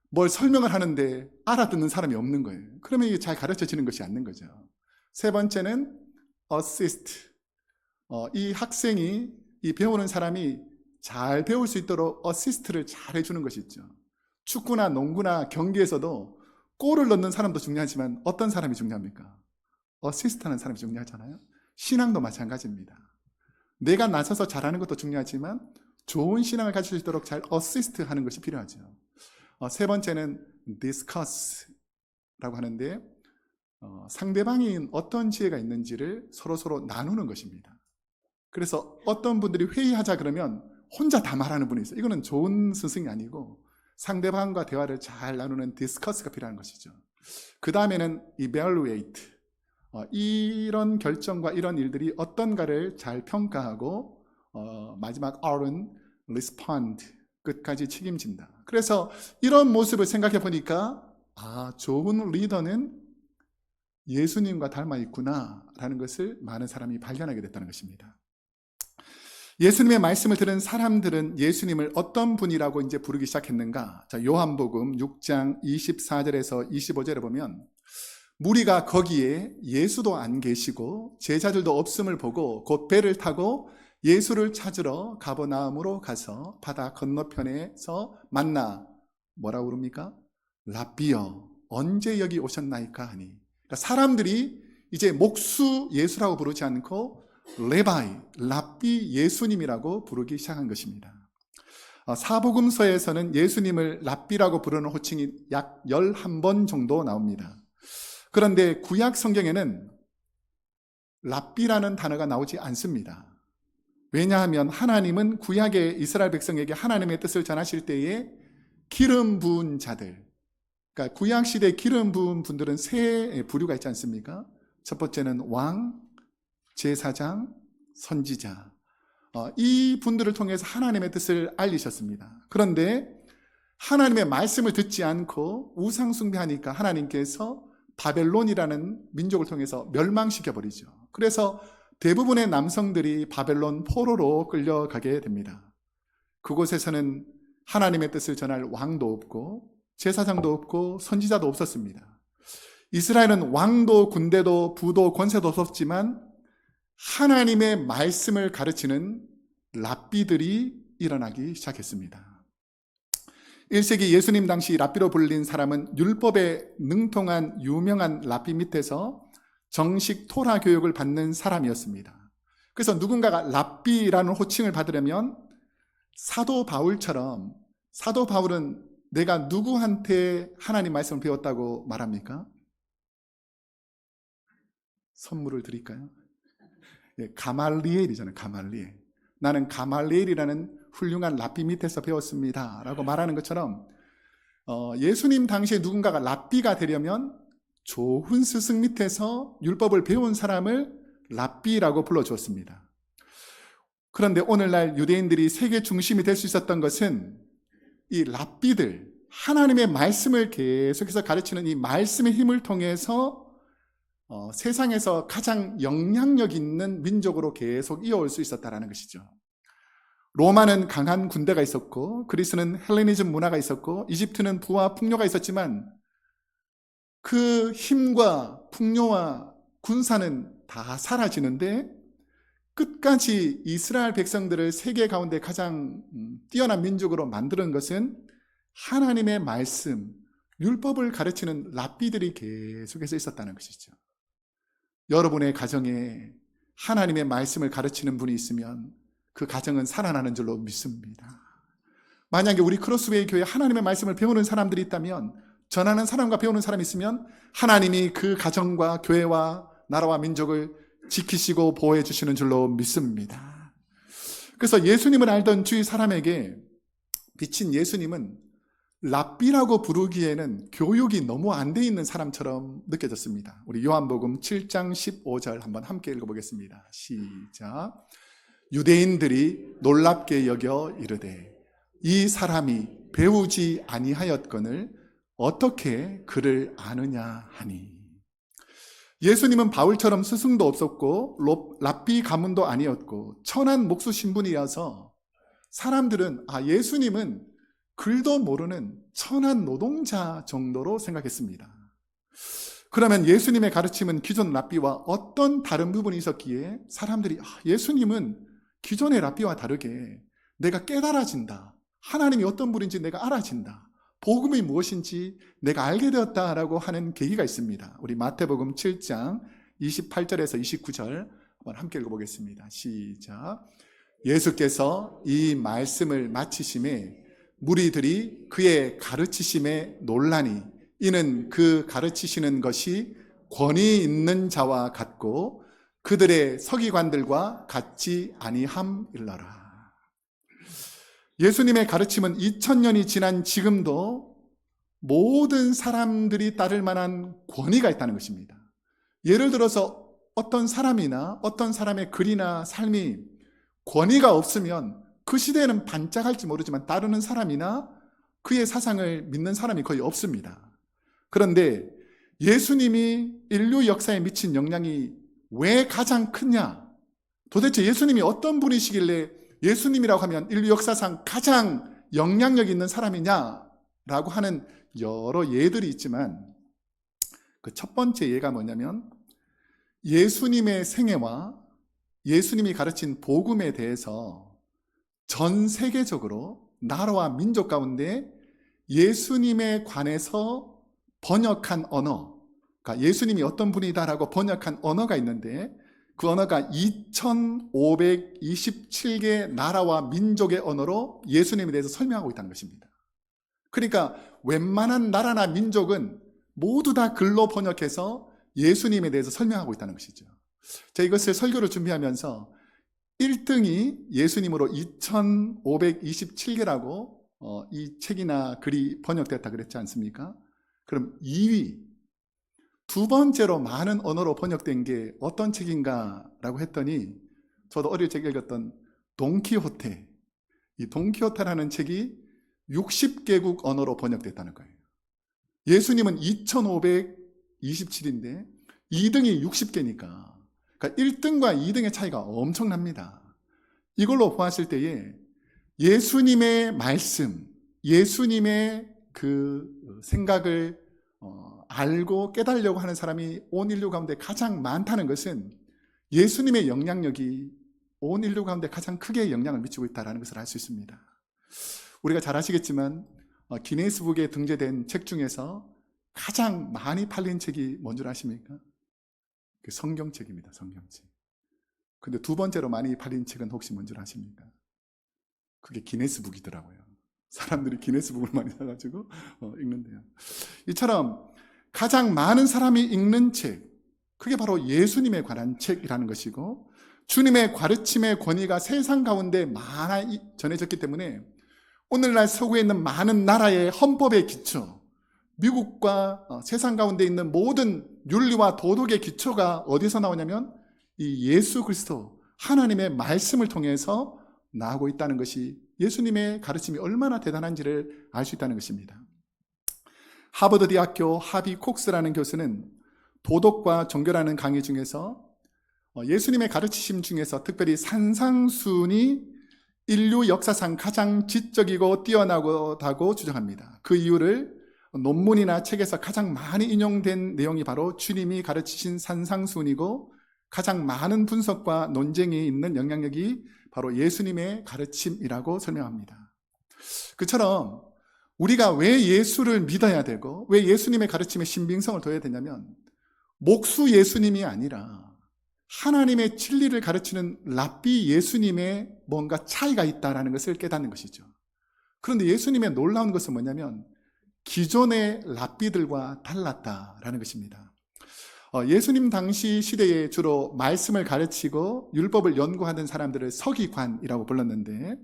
뭘 설명을 하는데 알아듣는 사람이 없는 거예요. 그러면 이게 잘 가르쳐지는 것이 않는 거죠. 세 번째는 assist. 이 학생이, 이 배우는 사람이 잘 배울 수 있도록 어시스트를 잘 해주는 것이 있죠. 축구나 농구나 경기에서도 골을 넣는 사람도 중요하지만 어떤 사람이 중요합니까? 어시스트하는 사람이 중요하잖아요. 신앙도 마찬가지입니다. 내가 나서서 잘하는 것도 중요하지만 좋은 신앙을 가질 수 있도록 잘 어시스트 하는 것이 필요하죠. 세 번째는 discuss라고 하는데 상대방이 어떤 지혜가 있는지를 서로 나누는 것입니다. 그래서 어떤 분들이 회의하자 그러면 혼자 다 말하는 분이 있어요. 이거는 좋은 스승이 아니고 상대방과 대화를 잘 나누는 디스커스가 필요한 것이죠. 그 다음에는 evaluate. 이런 결정과 이런 일들이 어떤가를 잘 평가하고 마지막 R은 respond. 끝까지 책임진다. 그래서 이런 모습을 생각해 보니까 좋은 리더는 예수님과 닮아 있구나 라는 것을 많은 사람이 발견하게 됐다는 것입니다. 예수님의 말씀을 들은 사람들은 예수님을 어떤 분이라고 이제 부르기 시작했는가? 자, 요한복음 6장 24절에서 25절에 보면 무리가 거기에 예수도 안 계시고 제자들도 없음을 보고 곧 배를 타고 예수를 찾으러 가버나움으로 가서 바다 건너편에서 만나 뭐라고 부릅니까? 라비여 언제 여기 오셨나이까 하니, 그러니까 사람들이 이제 목수 예수라고 부르지 않고 레바이, 랍비 예수님이라고 부르기 시작한 것입니다. 사복음서에서는 예수님을 랍비라고 부르는 호칭이 약 11번 정도 나옵니다. 그런데 구약 성경에는 랍비라는 단어가 나오지 않습니다. 왜냐하면 하나님은 구약의 이스라엘 백성에게 하나님의 뜻을 전하실 때에 기름 부은 자들, 그러니까 구약 시대에 기름 부은 분들은 세 부류가 있지 않습니까? 첫 번째는 왕, 제사장, 선지자. 이 분들을 통해서 하나님의 뜻을 알리셨습니다. 그런데 하나님의 말씀을 듣지 않고 우상 숭배하니까 하나님께서 바벨론이라는 민족을 통해서 멸망시켜버리죠. 그래서 대부분의 남성들이 바벨론 포로로 끌려가게 됩니다. 그곳에서는 하나님의 뜻을 전할 왕도 없고 제사장도 없고 선지자도 없었습니다. 이스라엘은 왕도 군대도 부도 권세도 없었지만 하나님의 말씀을 가르치는 랍비들이 일어나기 시작했습니다. 1세기 예수님 당시 랍비로 불린 사람은 율법에 능통한 유명한 랍비 밑에서 정식 토라 교육을 받는 사람이었습니다. 그래서 누군가가 랍비라는 호칭을 받으려면 사도 바울처럼, 사도 바울은 내가 누구한테 하나님 말씀을 배웠다고 말합니까? 선물을 드릴까요? 가말리엘이잖아요. 가말리엘. 나는 가말리엘이라는 훌륭한 랍비 밑에서 배웠습니다 라고 말하는 것처럼 예수님 당시에 누군가가 랍비가 되려면 좋은 스승 밑에서 율법을 배운 사람을 랍비라고 불러주었습니다. 그런데 오늘날 유대인들이 세계 중심이 될 수 있었던 것은 이 랍비들, 하나님의 말씀을 계속해서 가르치는 이 말씀의 힘을 통해서 세상에서 가장 영향력 있는 민족으로 계속 이어올 수 있었다는 것이죠. 로마는 강한 군대가 있었고 그리스는 헬레니즘 문화가 있었고 이집트는 부와 풍요가 있었지만 그 힘과 풍요와 군사는 다 사라지는데 끝까지 이스라엘 백성들을 세계 가운데 가장 뛰어난 민족으로 만드는 것은 하나님의 말씀, 율법을 가르치는 랍비들이 계속해서 있었다는 것이죠. 여러분의 가정에 하나님의 말씀을 가르치는 분이 있으면 그 가정은 살아나는 줄로 믿습니다. 만약에 우리 크로스웨이 교회에 하나님의 말씀을 배우는 사람들이 있다면, 전하는 사람과 배우는 사람이 있으면 하나님이 그 가정과 교회와 나라와 민족을 지키시고 보호해 주시는 줄로 믿습니다. 그래서 예수님을 알던 주위 사람에게 비친 예수님은 랍비라고 부르기에는 교육이 너무 안 돼 있는 사람처럼 느껴졌습니다. 우리 요한복음 7장 15절 한번 함께 읽어보겠습니다. 시작. 유대인들이 놀랍게 여겨 이르되 이 사람이 배우지 아니하였거늘 어떻게 그를 아느냐 하니. 예수님은 바울처럼 스승도 없었고 랍비 가문도 아니었고 천한 목수 신분이어서 사람들은 예수님은 글도 모르는 천한 노동자 정도로 생각했습니다. 그러면 예수님의 가르침은 기존 랍비와 어떤 다른 부분이 있었기에 사람들이 예수님은 기존의 랍비와 다르게 내가 깨달아진다. 하나님이 어떤 분인지 내가 알아진다. 복음이 무엇인지 내가 알게 되었다라고 하는 계기가 있습니다. 우리 마태복음 7장 28절에서 29절 한번 함께 읽어보겠습니다. 시작. 예수께서 이 말씀을 마치심에 무리들이 그의 가르치심에 놀라니 이는 그 가르치시는 것이 권위 있는 자와 같고 그들의 서기관들과 같지 아니함일러라. 예수님의 가르침은 2000년이 지난 지금도 모든 사람들이 따를 만한 권위가 있다는 것입니다. 예를 들어서 어떤 사람이나 어떤 사람의 글이나 삶이 권위가 없으면 그 시대에는 반짝할지 모르지만 따르는 사람이나 그의 사상을 믿는 사람이 거의 없습니다. 그런데 예수님이 인류 역사에 미친 영향이 왜 가장 크냐? 도대체 예수님이 어떤 분이시길래 예수님이라고 하면 인류 역사상 가장 영향력 있는 사람이냐라고 하는 여러 예들이 있지만 그 첫 번째 예가 뭐냐면 예수님의 생애와 예수님이 가르친 복음에 대해서 전 세계적으로 나라와 민족 가운데 예수님에 관해서 번역한 언어, 그러니까 예수님이 어떤 분이다라고 번역한 언어가 있는데 그 언어가 2527개 나라와 민족의 언어로 예수님에 대해서 설명하고 있다는 것입니다. 그러니까 웬만한 나라나 민족은 모두 다 글로 번역해서 예수님에 대해서 설명하고 있다는 것이죠. 제가 이것을 설교를 준비하면서 1등이 예수님으로 2527개라고 이 책이나 글이 번역됐다 그랬지 않습니까? 그럼 2위, 두 번째로 많은 언어로 번역된 게 어떤 책인가라고 했더니 저도 어릴 적 읽었던 돈키호테, 이 돈키호테라는 책이 60개국 언어로 번역됐다는 거예요. 예수님은 2527인데 2등이 60개니까 그러니까 1등과 2등의 차이가 엄청납니다. 이걸로 보았을 때에 예수님의 말씀, 예수님의 그 생각을 알고 깨달으려고 하는 사람이 온 인류 가운데 가장 많다는 것은 예수님의 영향력이 온 인류 가운데 가장 크게 영향을 미치고 있다는 것을 알 수 있습니다. 우리가 잘 아시겠지만 기네스북에 등재된 책 중에서 가장 많이 팔린 책이 뭔 줄 아십니까? 그 성경책입니다. 성경책. 근데 두 번째로 많이 팔린 책은 혹시 뭔 줄 아십니까? 그게 기네스북이더라고요. 사람들이 기네스북을 많이 사가지고 읽는데요. 이처럼 가장 많은 사람이 읽는 책, 그게 바로 예수님에 관한 책이라는 것이고 주님의 가르침의 권위가 세상 가운데 많이 전해졌기 때문에 오늘날 서구에 있는 많은 나라의 헌법의 기초, 미국과 세상 가운데 있는 모든 윤리와 도덕의 기초가 어디서 나오냐면 이 예수 그리스도 하나님의 말씀을 통해서 나오고 있다는 것이 예수님의 가르침이 얼마나 대단한지를 알 수 있다는 것입니다. 하버드 대학교 하비 콕스라는 교수는 도덕과 종교라는 강의 중에서 예수님의 가르치심 중에서 특별히 산상순이 인류 역사상 가장 지적이고 뛰어나다고 주장합니다. 그 이유를 논문이나 책에서 가장 많이 인용된 내용이 바로 주님이 가르치신 산상순이고 가장 많은 분석과 논쟁이 있는 영향력이 바로 예수님의 가르침이라고 설명합니다. 그처럼 우리가 왜 예수를 믿어야 되고 왜 예수님의 가르침에 신빙성을 둬야 되냐면 목수 예수님이 아니라 하나님의 진리를 가르치는 랍비 예수님의 뭔가 차이가 있다는 것을 깨닫는 것이죠. 그런데 예수님의 놀라운 것은 뭐냐면 기존의 랍비들과 달랐다라는 것입니다. 예수님 당시 시대에 주로 말씀을 가르치고 율법을 연구하는 사람들을 서기관이라고 불렀는데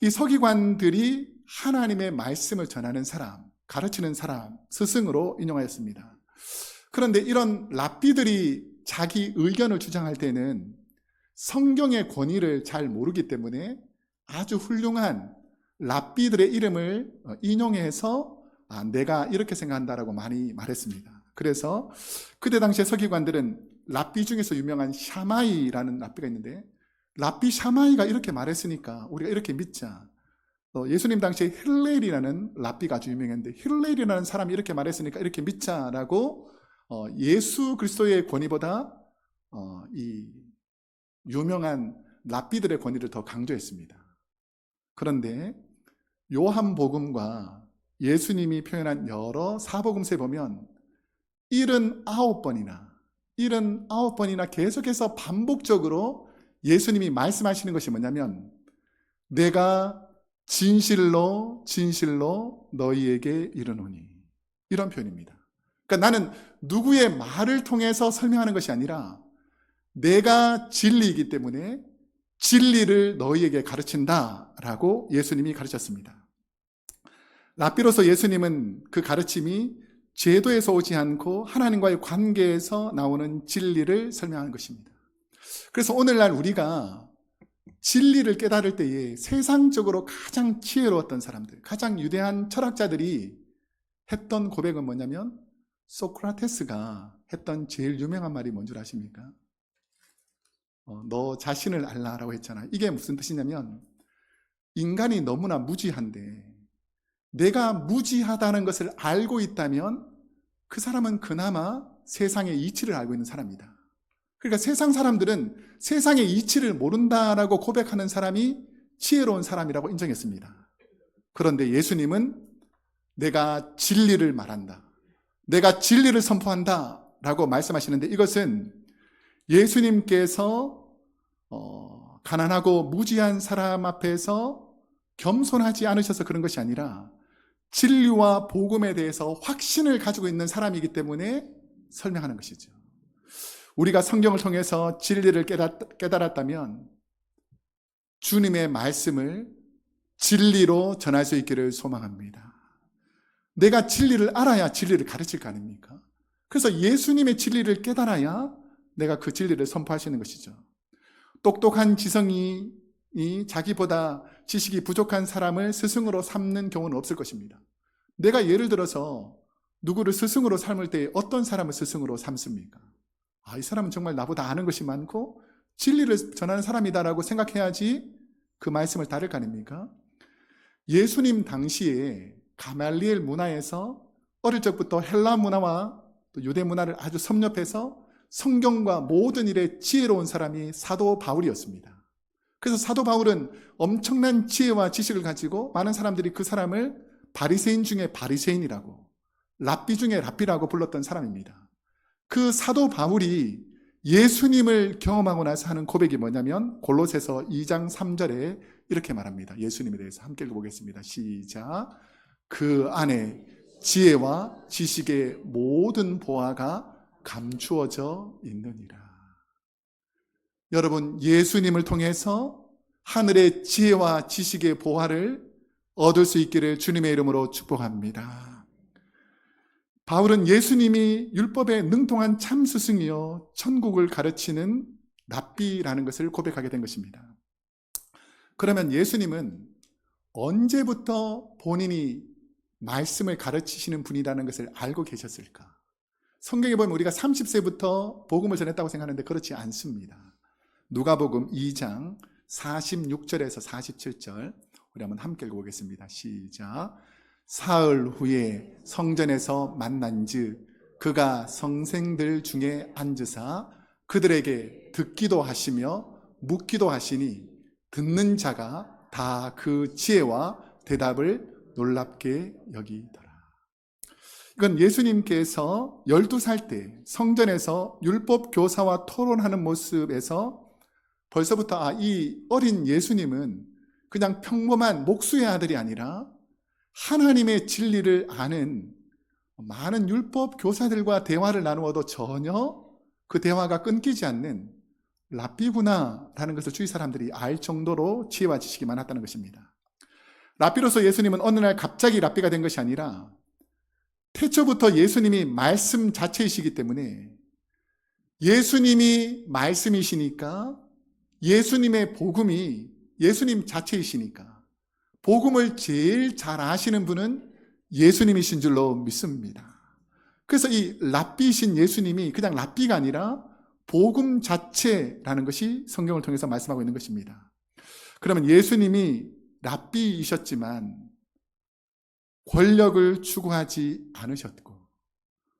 이 서기관들이 하나님의 말씀을 전하는 사람, 가르치는 사람, 스승으로 인용하였습니다. 그런데 이런 랍비들이 자기 의견을 주장할 때는 성경의 권위를 잘 모르기 때문에 아주 훌륭한 랍비들의 이름을 인용해서 내가 이렇게 생각한다라고 많이 말했습니다. 그래서 그때 당시에 서기관들은 랍비 중에서 유명한 샤마이라는 랍비가 있는데 랍비 샤마이가 이렇게 말했으니까 우리가 이렇게 믿자. 예수님 당시에 힐렐이라는 랍비가 아주 유명했는데 힐렐이라는 사람이 이렇게 말했으니까 이렇게 믿자라고 예수 그리스도의 권위보다 이 유명한 랍비들의 권위를 더 강조했습니다. 그런데 요한복음과 예수님이 표현한 여러 사복음서에 보면 79번이나 79번이나 계속해서 반복적으로 예수님이 말씀하시는 것이 뭐냐면 내가 진실로 진실로 너희에게 이르노니, 이런 표현입니다. 그러니까 나는 누구의 말을 통해서 설명하는 것이 아니라 내가 진리이기 때문에 진리를 너희에게 가르친다라고 예수님이 가르쳤습니다. 랍비로서 예수님은 그 가르침이 제도에서 오지 않고 하나님과의 관계에서 나오는 진리를 설명하는 것입니다. 그래서 오늘날 우리가 진리를 깨달을 때에 세상적으로 가장 지혜로웠던 사람들, 가장 유대한 철학자들이 했던 고백은 뭐냐면 소크라테스가 했던 제일 유명한 말이 뭔 줄 아십니까? 너 자신을 알라라고 했잖아요. 이게 무슨 뜻이냐면 인간이 너무나 무지한데 내가 무지하다는 것을 알고 있다면 그 사람은 그나마 세상의 이치를 알고 있는 사람이다. 그러니까 세상 사람들은 세상의 이치를 모른다라고 고백하는 사람이 지혜로운 사람이라고 인정했습니다. 그런데 예수님은 내가 진리를 말한다, 내가 진리를 선포한다 라고 말씀하시는데, 이것은 예수님께서 가난하고 무지한 사람 앞에서 겸손하지 않으셔서 그런 것이 아니라 진리와 복음에 대해서 확신을 가지고 있는 사람이기 때문에 설명하는 것이죠. 우리가 성경을 통해서 진리를 깨달았다면 주님의 말씀을 진리로 전할 수 있기를 소망합니다. 내가 진리를 알아야 진리를 가르칠 거 아닙니까? 그래서 예수님의 진리를 깨달아야 내가 그 진리를 선포할 수 있는 것이죠. 똑똑한 지성이 자기보다 지식이 부족한 사람을 스승으로 삼는 경우는 없을 것입니다. 내가 예를 들어서 누구를 스승으로 삼을 때 어떤 사람을 스승으로 삼습니까? 이 사람은 정말 나보다 아는 것이 많고 진리를 전하는 사람이다라고 생각해야지 그 말씀을 따를 거 아닙니까? 예수님 당시에 가말리엘 문화에서 어릴 적부터 헬라 문화와 또 유대 문화를 아주 섭렵해서 성경과 모든 일에 지혜로운 사람이 사도 바울이었습니다. 그래서 사도 바울은 엄청난 지혜와 지식을 가지고 많은 사람들이 그 사람을 바리새인 중에 바리새인이라고, 랍비 중에 랍비라고 불렀던 사람입니다. 그 사도 바울이 예수님을 경험하고 나서 하는 고백이 뭐냐면 골로새서 2장 3절에 이렇게 말합니다. 예수님에 대해서 함께 읽어보겠습니다. 시작. 그 안에 지혜와 지식의 모든 보화가 감추어져 있느니라. 여러분, 예수님을 통해서 하늘의 지혜와 지식의 보화를 얻을 수 있기를 주님의 이름으로 축복합니다. 바울은 예수님이 율법에 능통한 참 스승이요 천국을 가르치는 랍비라는 것을 고백하게 된 것입니다. 그러면 예수님은 언제부터 본인이 말씀을 가르치시는 분이라는 것을 알고 계셨을까? 성경에 보면 우리가 30세부터 복음을 전했다고 생각하는데 그렇지 않습니다. 누가복음 2장 46절에서 47절 우리 한번 함께 읽어보겠습니다. 시작. 사흘 후에 성전에서 만난즉 그가 성생들 중에 앉으사 그들에게 듣기도 하시며 묻기도 하시니 듣는 자가 다 그 지혜와 대답을 놀랍게 여기더라. 이건 예수님께서 12살 때 성전에서 율법 교사와 토론하는 모습에서 벌써부터 이 어린 예수님은 그냥 평범한 목수의 아들이 아니라 하나님의 진리를 아는 많은 율법 교사들과 대화를 나누어도 전혀 그 대화가 끊기지 않는 랍비구나라는 것을 주위 사람들이 알 정도로 지혜와 지식이 많았다는 것입니다. 랍비로서 예수님은 어느 날 갑자기 랍비가 된 것이 아니라 태초부터 예수님이 말씀 자체이시기 때문에 예수님이 말씀이시니까 예수님의 복음이 예수님 자체이시니까 복음을 제일 잘 아시는 분은 예수님이신 줄로 믿습니다. 그래서 이 랍비이신 예수님이 그냥 랍비가 아니라 복음 자체라는 것이 성경을 통해서 말씀하고 있는 것입니다. 그러면 예수님이 랍비이셨지만 권력을 추구하지 않으셨고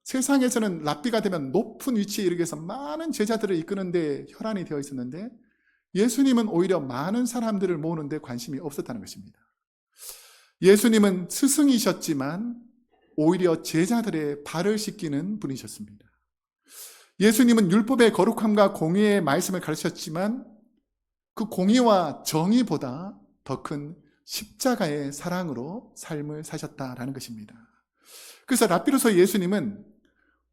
세상에서는 랍비가 되면 높은 위치에 이르게 해서 많은 제자들을 이끄는 데 혈안이 되어 있었는데 예수님은 오히려 많은 사람들을 모으는 데 관심이 없었다는 것입니다. 예수님은 스승이셨지만 오히려 제자들의 발을 씻기는 분이셨습니다. 예수님은 율법의 거룩함과 공의의 말씀을 가르쳤지만 그 공의와 정의보다 더 큰 십자가의 사랑으로 삶을 사셨다라는 것입니다. 그래서 랍비로서 예수님은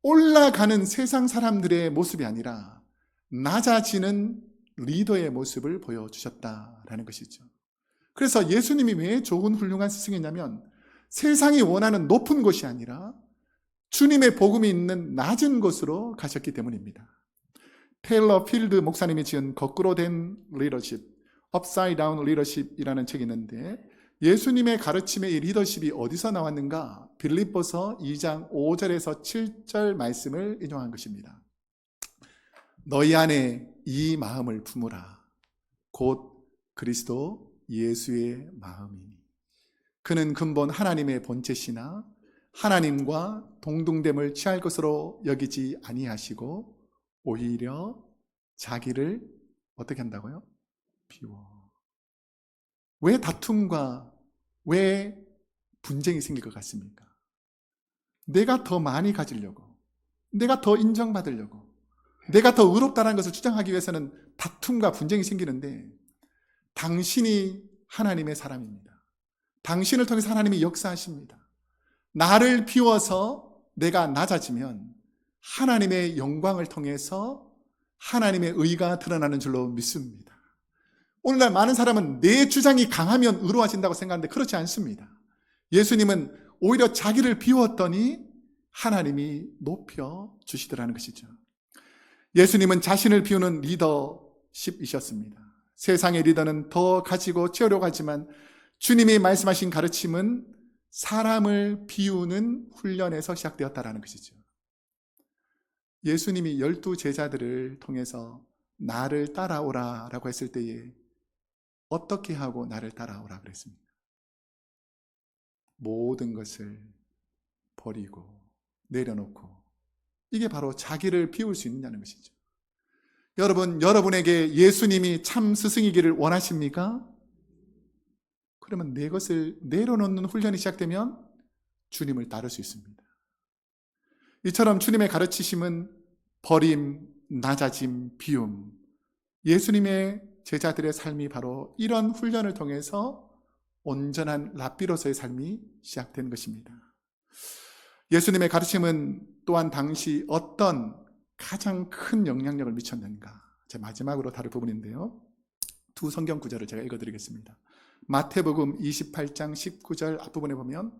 올라가는 세상 사람들의 모습이 아니라 낮아지는 리더의 모습을 보여주셨다라는 것이죠. 그래서 예수님이 왜 좋은 훌륭한 스승이냐면 세상이 원하는 높은 곳이 아니라 주님의 복음이 있는 낮은 곳으로 가셨기 때문입니다. 테일러 필드 목사님이 지은 거꾸로 된 리더십, Upside Down Leadership이라는 책이 있는데 예수님의 가르침의 이 리더십이 어디서 나왔는가? 빌립보서 2장 5절에서 7절 말씀을 인용한 것입니다. 너희 안에 이 마음을 품으라. 곧 그리스도 예수의 마음이니. 그는 근본 하나님의 본체시나 하나님과 동등됨을 취할 것으로 여기지 아니하시고 오히려 자기를 어떻게 한다고요? 비워. 왜 다툼과 왜 분쟁이 생길 것 같습니까? 내가 더 많이 가지려고, 내가 더 인정받으려고, 내가 더 의롭다는 것을 주장하기 위해서는 다툼과 분쟁이 생기는데 당신이 하나님의 사람입니다. 당신을 통해서 하나님이 역사하십니다. 나를 비워서 내가 낮아지면 하나님의 영광을 통해서 하나님의 의가 드러나는 줄로 믿습니다. 오늘날 많은 사람은 내 주장이 강하면 의로워진다고 생각하는데 그렇지 않습니다. 예수님은 오히려 자기를 비웠더니 하나님이 높여주시더라는 것이죠. 예수님은 자신을 비우는 리더십이셨습니다. 세상의 리더는 더 가지고 채우려고 하지만 주님이 말씀하신 가르침은 사람을 비우는 훈련에서 시작되었다라는 것이죠. 예수님이 12 제자들을 통해서 나를 따라오라 라고 했을 때에 어떻게 하고 나를 따라오라 그랬습니까? 모든 것을 버리고 내려놓고, 이게 바로 자기를 비울 수 있느냐는 것이죠. 여러분, 여러분에게 예수님이 참 스승이기를 원하십니까? 그러면 내 것을 내려놓는 훈련이 시작되면 주님을 따를 수 있습니다. 이처럼 주님의 가르치심은 버림, 낮아짐, 비움, 예수님의 제자들의 삶이 바로 이런 훈련을 통해서 온전한 랍비로서의 삶이 시작된 것입니다. 예수님의 가르침은 또한 당시 어떤 가장 큰 영향력을 미쳤는가? 제 마지막으로 다룰 부분인데요. 두 성경 구절을 제가 읽어드리겠습니다. 마태복음 28장 19절 앞부분에 보면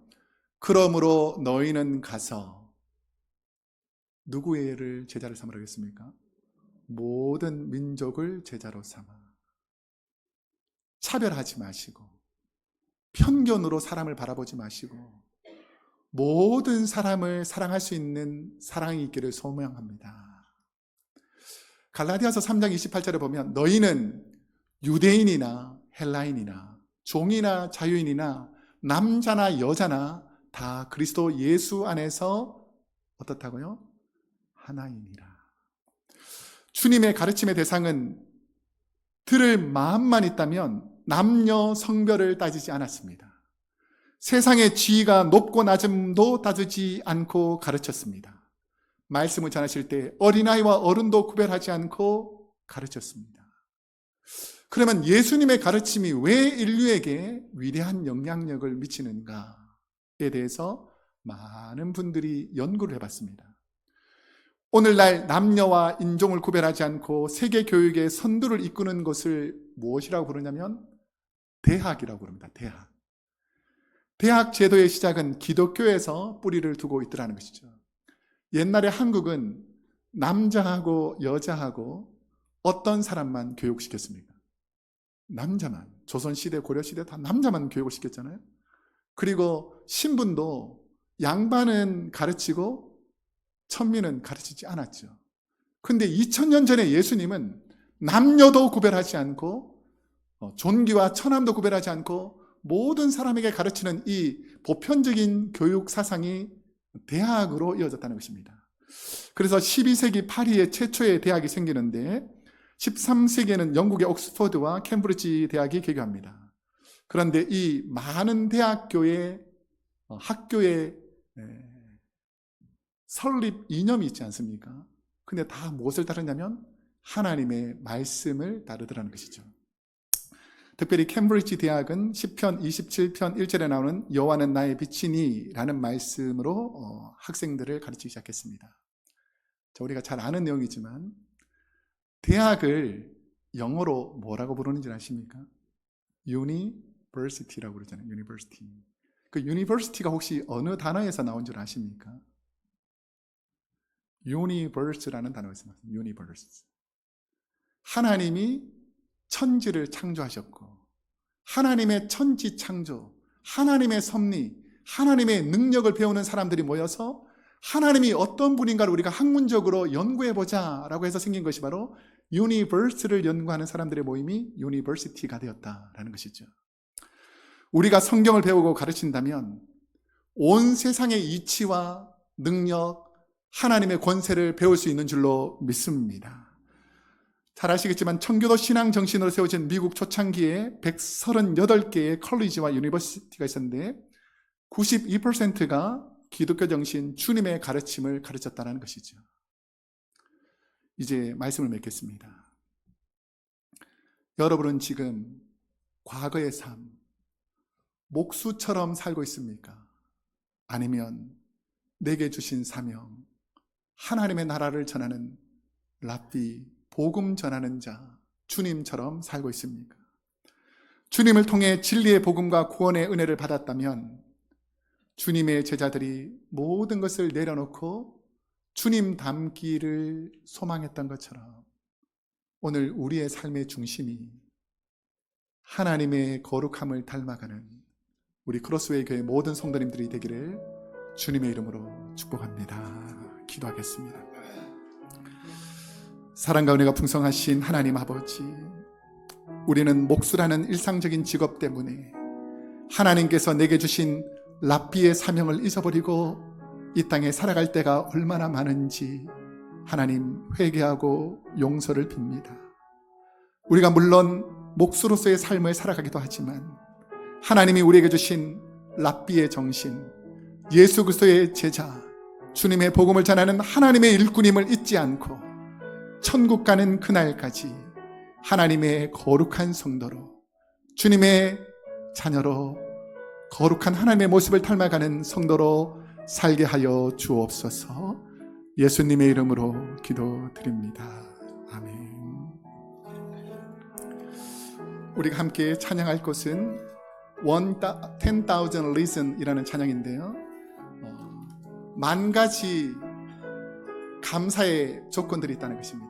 그러므로 너희는 가서 누구를 제자를 삼으라 했습니까? 모든 민족을 제자로 삼아. 차별하지 마시고 편견으로 사람을 바라보지 마시고 모든 사람을 사랑할 수 있는 사랑이 있기를 소명합니다. 갈라디아서 3장 28절에 보면 너희는 유대인이나 헬라인이나 종이나 자유인이나 남자나 여자나 다 그리스도 예수 안에서 어떻다고요? 하나이니라. 주님의 가르침의 대상은 들을 마음만 있다면 남녀 성별을 따지지 않았습니다. 세상의 지위가 높고 낮음도 따지지 않고 가르쳤습니다. 말씀을 전하실 때 어린아이와 어른도 구별하지 않고 가르쳤습니다. 그러면 예수님의 가르침이 왜 인류에게 위대한 영향력을 미치는가에 대해서 많은 분들이 연구를 해봤습니다. 오늘날 남녀와 인종을 구별하지 않고 세계 교육의 선두를 이끄는 것을 무엇이라고 부르냐면 대학이라고 부릅니다. 대학. 대학 제도의 시작은 기독교에서 뿌리를 두고 있더라는 것이죠. 옛날에 한국은 남자하고 여자하고 어떤 사람만 교육시켰습니까? 남자만. 조선시대, 고려시대 다 남자만 교육을 시켰잖아요. 그리고 신분도 양반은 가르치고 천민은 가르치지 않았죠. 근데 2000년 전에 예수님은 남녀도 구별하지 않고 존귀와 천함도 구별하지 않고 모든 사람에게 가르치는 이 보편적인 교육 사상이 대학으로 이어졌다는 것입니다. 그래서 12세기 파리에 최초의 대학이 생기는데 13세기에는 영국의 옥스퍼드와 캠브리지 대학이 개교합니다. 그런데 이 많은 대학교의 학교의 설립 이념이 있지 않습니까? 근데 다 무엇을 따르냐면 하나님의 말씀을 따르더라는 것이죠. 특별히 캠브리지 대학은 시편 27편 1절에 나오는 여호와는 나의 빛이니 라는 말씀으로 학생들을 가르치기 시작했습니다. 자, 우리가 잘 아는 내용이지만 대학을 영어로 뭐라고 부르는지 아십니까? University라고 그러잖아요. University. 그 University가 혹시 어느 단어에서 나온 줄 아십니까? Universe라는 단어에서 나왔습니다. Universe. 하나님이 천지를 창조하셨고 하나님의 천지 창조, 하나님의 섭리, 하나님의 능력을 배우는 사람들이 모여서 하나님이 어떤 분인가를 우리가 학문적으로 연구해보자 라고 해서 생긴 것이 바로 유니버스를 연구하는 사람들의 모임이 유니버시티가 되었다라는 것이죠. 우리가 성경을 배우고 가르친다면 온 세상의 이치와 능력, 하나님의 권세를 배울 수 있는 줄로 믿습니다. 잘 아시겠지만 청교도 신앙 정신으로 세워진 미국 초창기에 138개의 컬리지와 유니버시티가 있었는데 92%가 기독교 정신, 주님의 가르침을 가르쳤다는 것이죠. 이제 말씀을 맺겠습니다. 여러분은 지금 과거의 삶, 목수처럼 살고 있습니까? 아니면 내게 주신 사명, 하나님의 나라를 전하는 랍비, 복음 전하는 자, 주님처럼 살고 있습니까? 주님을 통해 진리의 복음과 구원의 은혜를 받았다면 주님의 제자들이 모든 것을 내려놓고 주님 닮기를 소망했던 것처럼 오늘 우리의 삶의 중심이 하나님의 거룩함을 닮아가는 우리 크로스웨이 교회 모든 성도님들이 되기를 주님의 이름으로 축복합니다. 기도하겠습니다. 사랑과 은혜가 풍성하신 하나님 아버지, 우리는 목수라는 일상적인 직업 때문에 하나님께서 내게 주신 랍비의 사명을 잊어버리고 이 땅에 살아갈 때가 얼마나 많은지 하나님 회개하고 용서를 빕니다. 우리가 물론 목수로서의 삶을 살아가기도 하지만 하나님이 우리에게 주신 랍비의 정신, 예수 그리스도의 제자, 주님의 복음을 전하는 하나님의 일꾼임을 잊지 않고 천국 가는 그날까지 하나님의 거룩한 성도로, 주님의 자녀로 거룩한 하나님의 모습을 닮아가는 성도로 살게 하여 주옵소서. 예수님의 이름으로 기도드립니다. 아멘. 우리가 함께 찬양할 것은 10,000 Reason이라는 찬양인데요, 만 가지 감사의 조건들이 있다는 것입니다.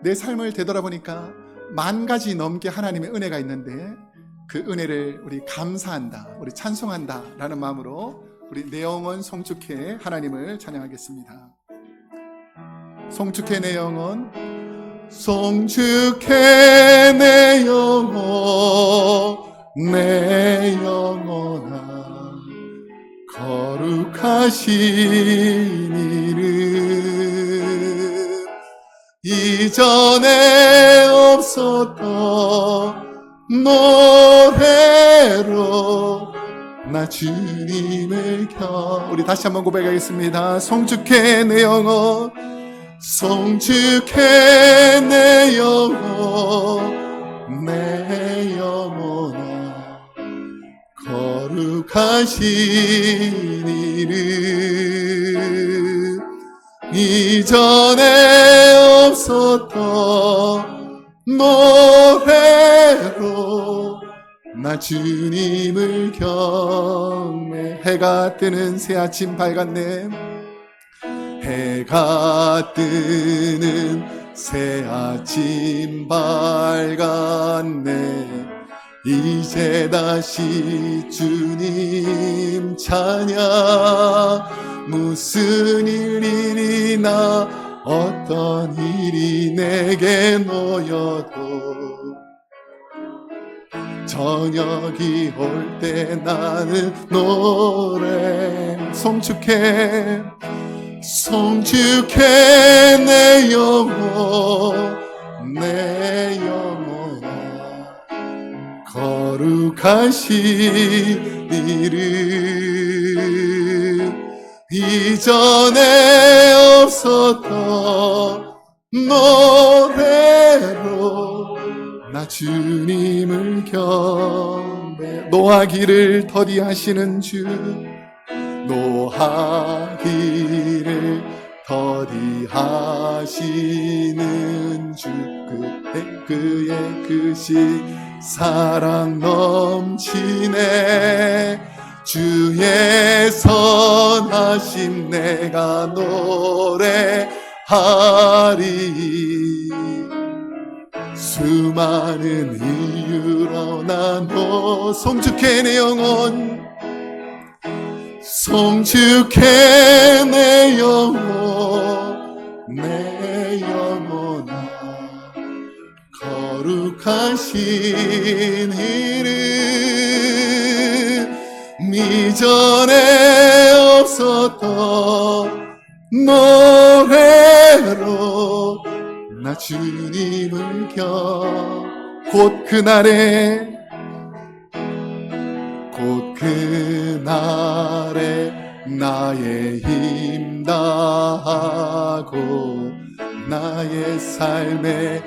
내 삶을 되돌아보니까 만 가지 넘게 하나님의 은혜가 있는데 그 은혜를 우리 감사한다, 우리 찬송한다 라는 마음으로 우리 내 영혼 송축해 하나님을 찬양하겠습니다. 송축해 내 영혼, 송축해 내 영혼, 내 영혼아 거룩하신 이름, 이전에 없었던 노래로 나 주님을 우리 다시 한번 고백하겠습니다. 송축해 내 영혼, 송축해 내 영혼, 내 영혼아 거룩하신 이름, 이전에 없었던 노래로 나 주님을 경외. 해가 뜨는 새 아침 밝았네, 해가 뜨는 새 아침 밝았네, 이제 다시 주님 찬양. 무슨 일이나 어떤 일이 내게 놓여도 저녁이 올 때 나는 노래. 송축해, 송축해 내 영혼, 내 영혼아 거룩하신 이름, 이전에 없었던 노래로 나 주님을 경배. 노하기를 더디하시는 주, 노하기를 더디하시는 주, 그의 크신 사랑 넘치네. 주의 선하심 내가 노래하리. 수많은 이유로 난 송축해 내 영혼, 송축해 내 영혼, 내 영혼아 거룩하신 이름. 이전에 없었던 노래로 나 주님을 곧 그날에 나의 힘 다하고 나의 삶의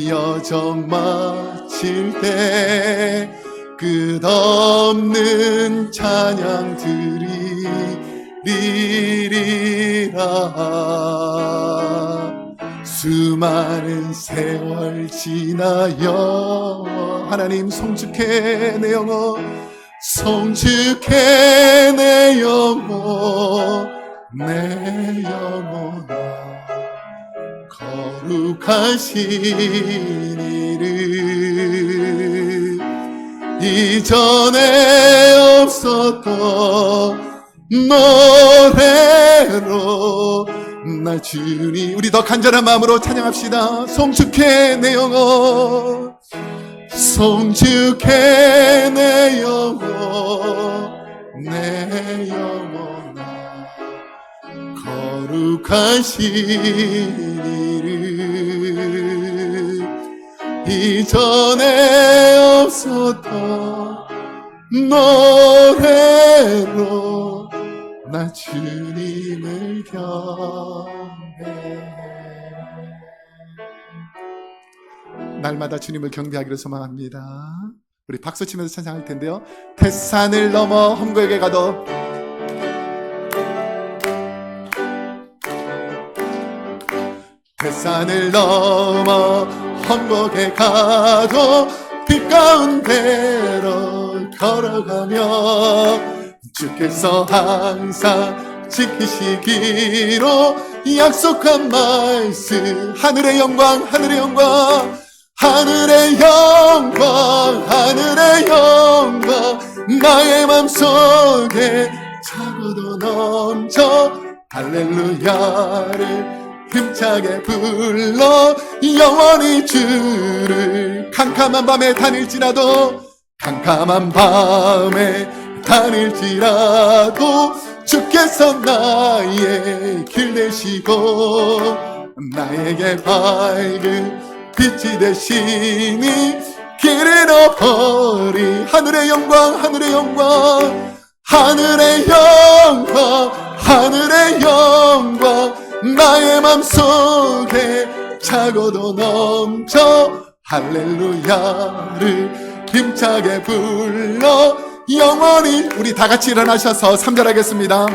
여정 마칠 때 끝없는 찬양 드리리라. 수많은 세월 지나여 하나님 송축해 내 영혼, 송축해 내 영혼, 내 영혼아 거룩하신 이름. 이전에 없었던 노래로 나 주님. 우리 더 간절한 마음으로 찬양합시다. 송축해 내 영혼, 송축해 내 영혼, 내 영혼아 거룩하신 이름. 이전에 없었던 노래로 나 주님을 경배해. 날마다 주님을 경배하기를 소망합니다. 우리 박수 치면서 찬양할 텐데요. 태산을 넘어 험곡에 가도, 태산을 넘어 험곡에 가도 빛 가운데로 걸어가며 주께서 항상 지키시기로 약속한 말씀. 하늘의 영광, 하늘의 영광, 하늘의 영광, 하늘의 영광 나의 맘속에 차고도 넘쳐 할렐루야를 힘차게 불러 영원히 주를. 캄캄한 밤에 다닐지라도, 캄캄한 밤에 다닐지라도 주께서 나의 길 되시고 나에게 밝은 빛이 되시니 길을 잃어버리. 하늘의 영광, 하늘의 영광, 하늘의 영광, 하늘의 영광 나의 맘속에 차고도 넘쳐 할렐루야를 힘차게 불러 영원히. 우리 다같이 일어나셔서 3절 하겠습니다.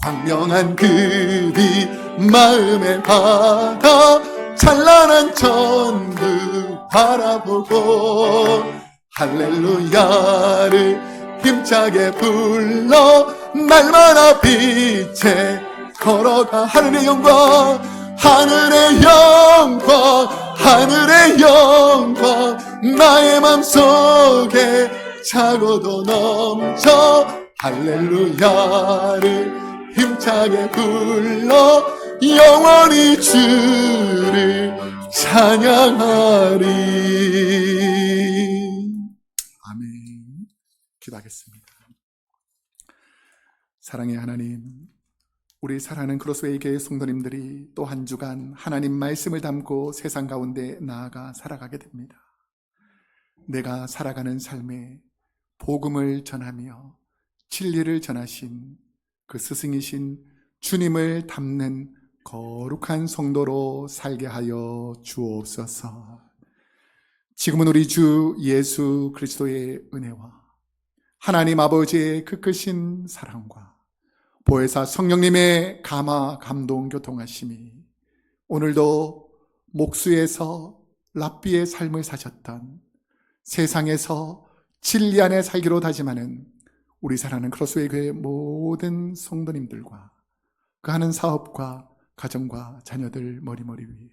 광명한 그 빛 마음에 받아 찬란한 천국 바라보고 할렐루야를 힘차게 불러 날마다 빛에 걸어가. 하늘의 영광, 하늘의 영광, 하늘의 영광 나의 맘속에 차고도 넘쳐 할렐루야를 힘차게 불러 영원히 주를 찬양하리. 아멘. 기도하겠습니다. 사랑의 하나님, 우리 사랑하는 크로스웨이 교회 성도님들이 또 한 주간 하나님 말씀을 담고 세상 가운데 나아가 살아가게 됩니다. 내가 살아가는 삶에 복음을 전하며 진리를 전하신 그 스승이신 주님을 닮는 거룩한 성도로 살게 하여 주옵소서. 지금은 우리 주 예수 그리스도의 은혜와 하나님 아버지의 그 크신 사랑과 보혜사 성령님의 감화 감동 교통하심이 오늘도 목수에서 랍비의 삶을 사셨던 세상에서 진리 안에 살기로 다짐하는 우리 사랑하는 크로스웨이 교회 모든 성도님들과 그 하는 사업과 가정과 자녀들 머리머리 위에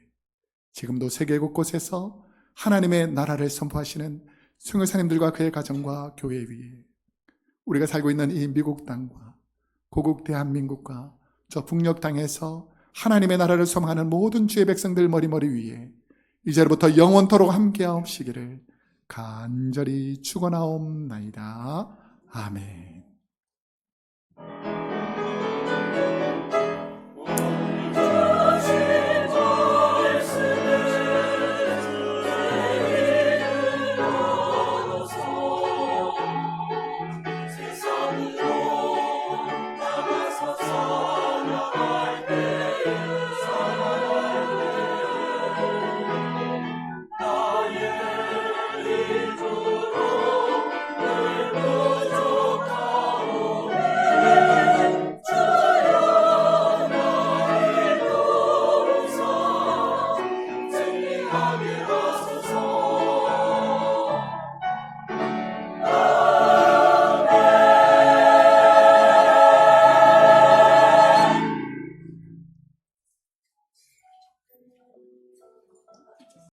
지금도 세계 곳곳에서 하나님의 나라를 선포하시는 선교사님들과 그의 가정과 교회 위에 우리가 살고 있는 이 미국 땅과 고국 대한민국과 저 북녘 땅에서 하나님의 나라를 소망하는 모든 주의 백성들 머리머리 위에 이제로부터 영원토록 함께하옵시기를 간절히 축원하옵나이다. 아멘.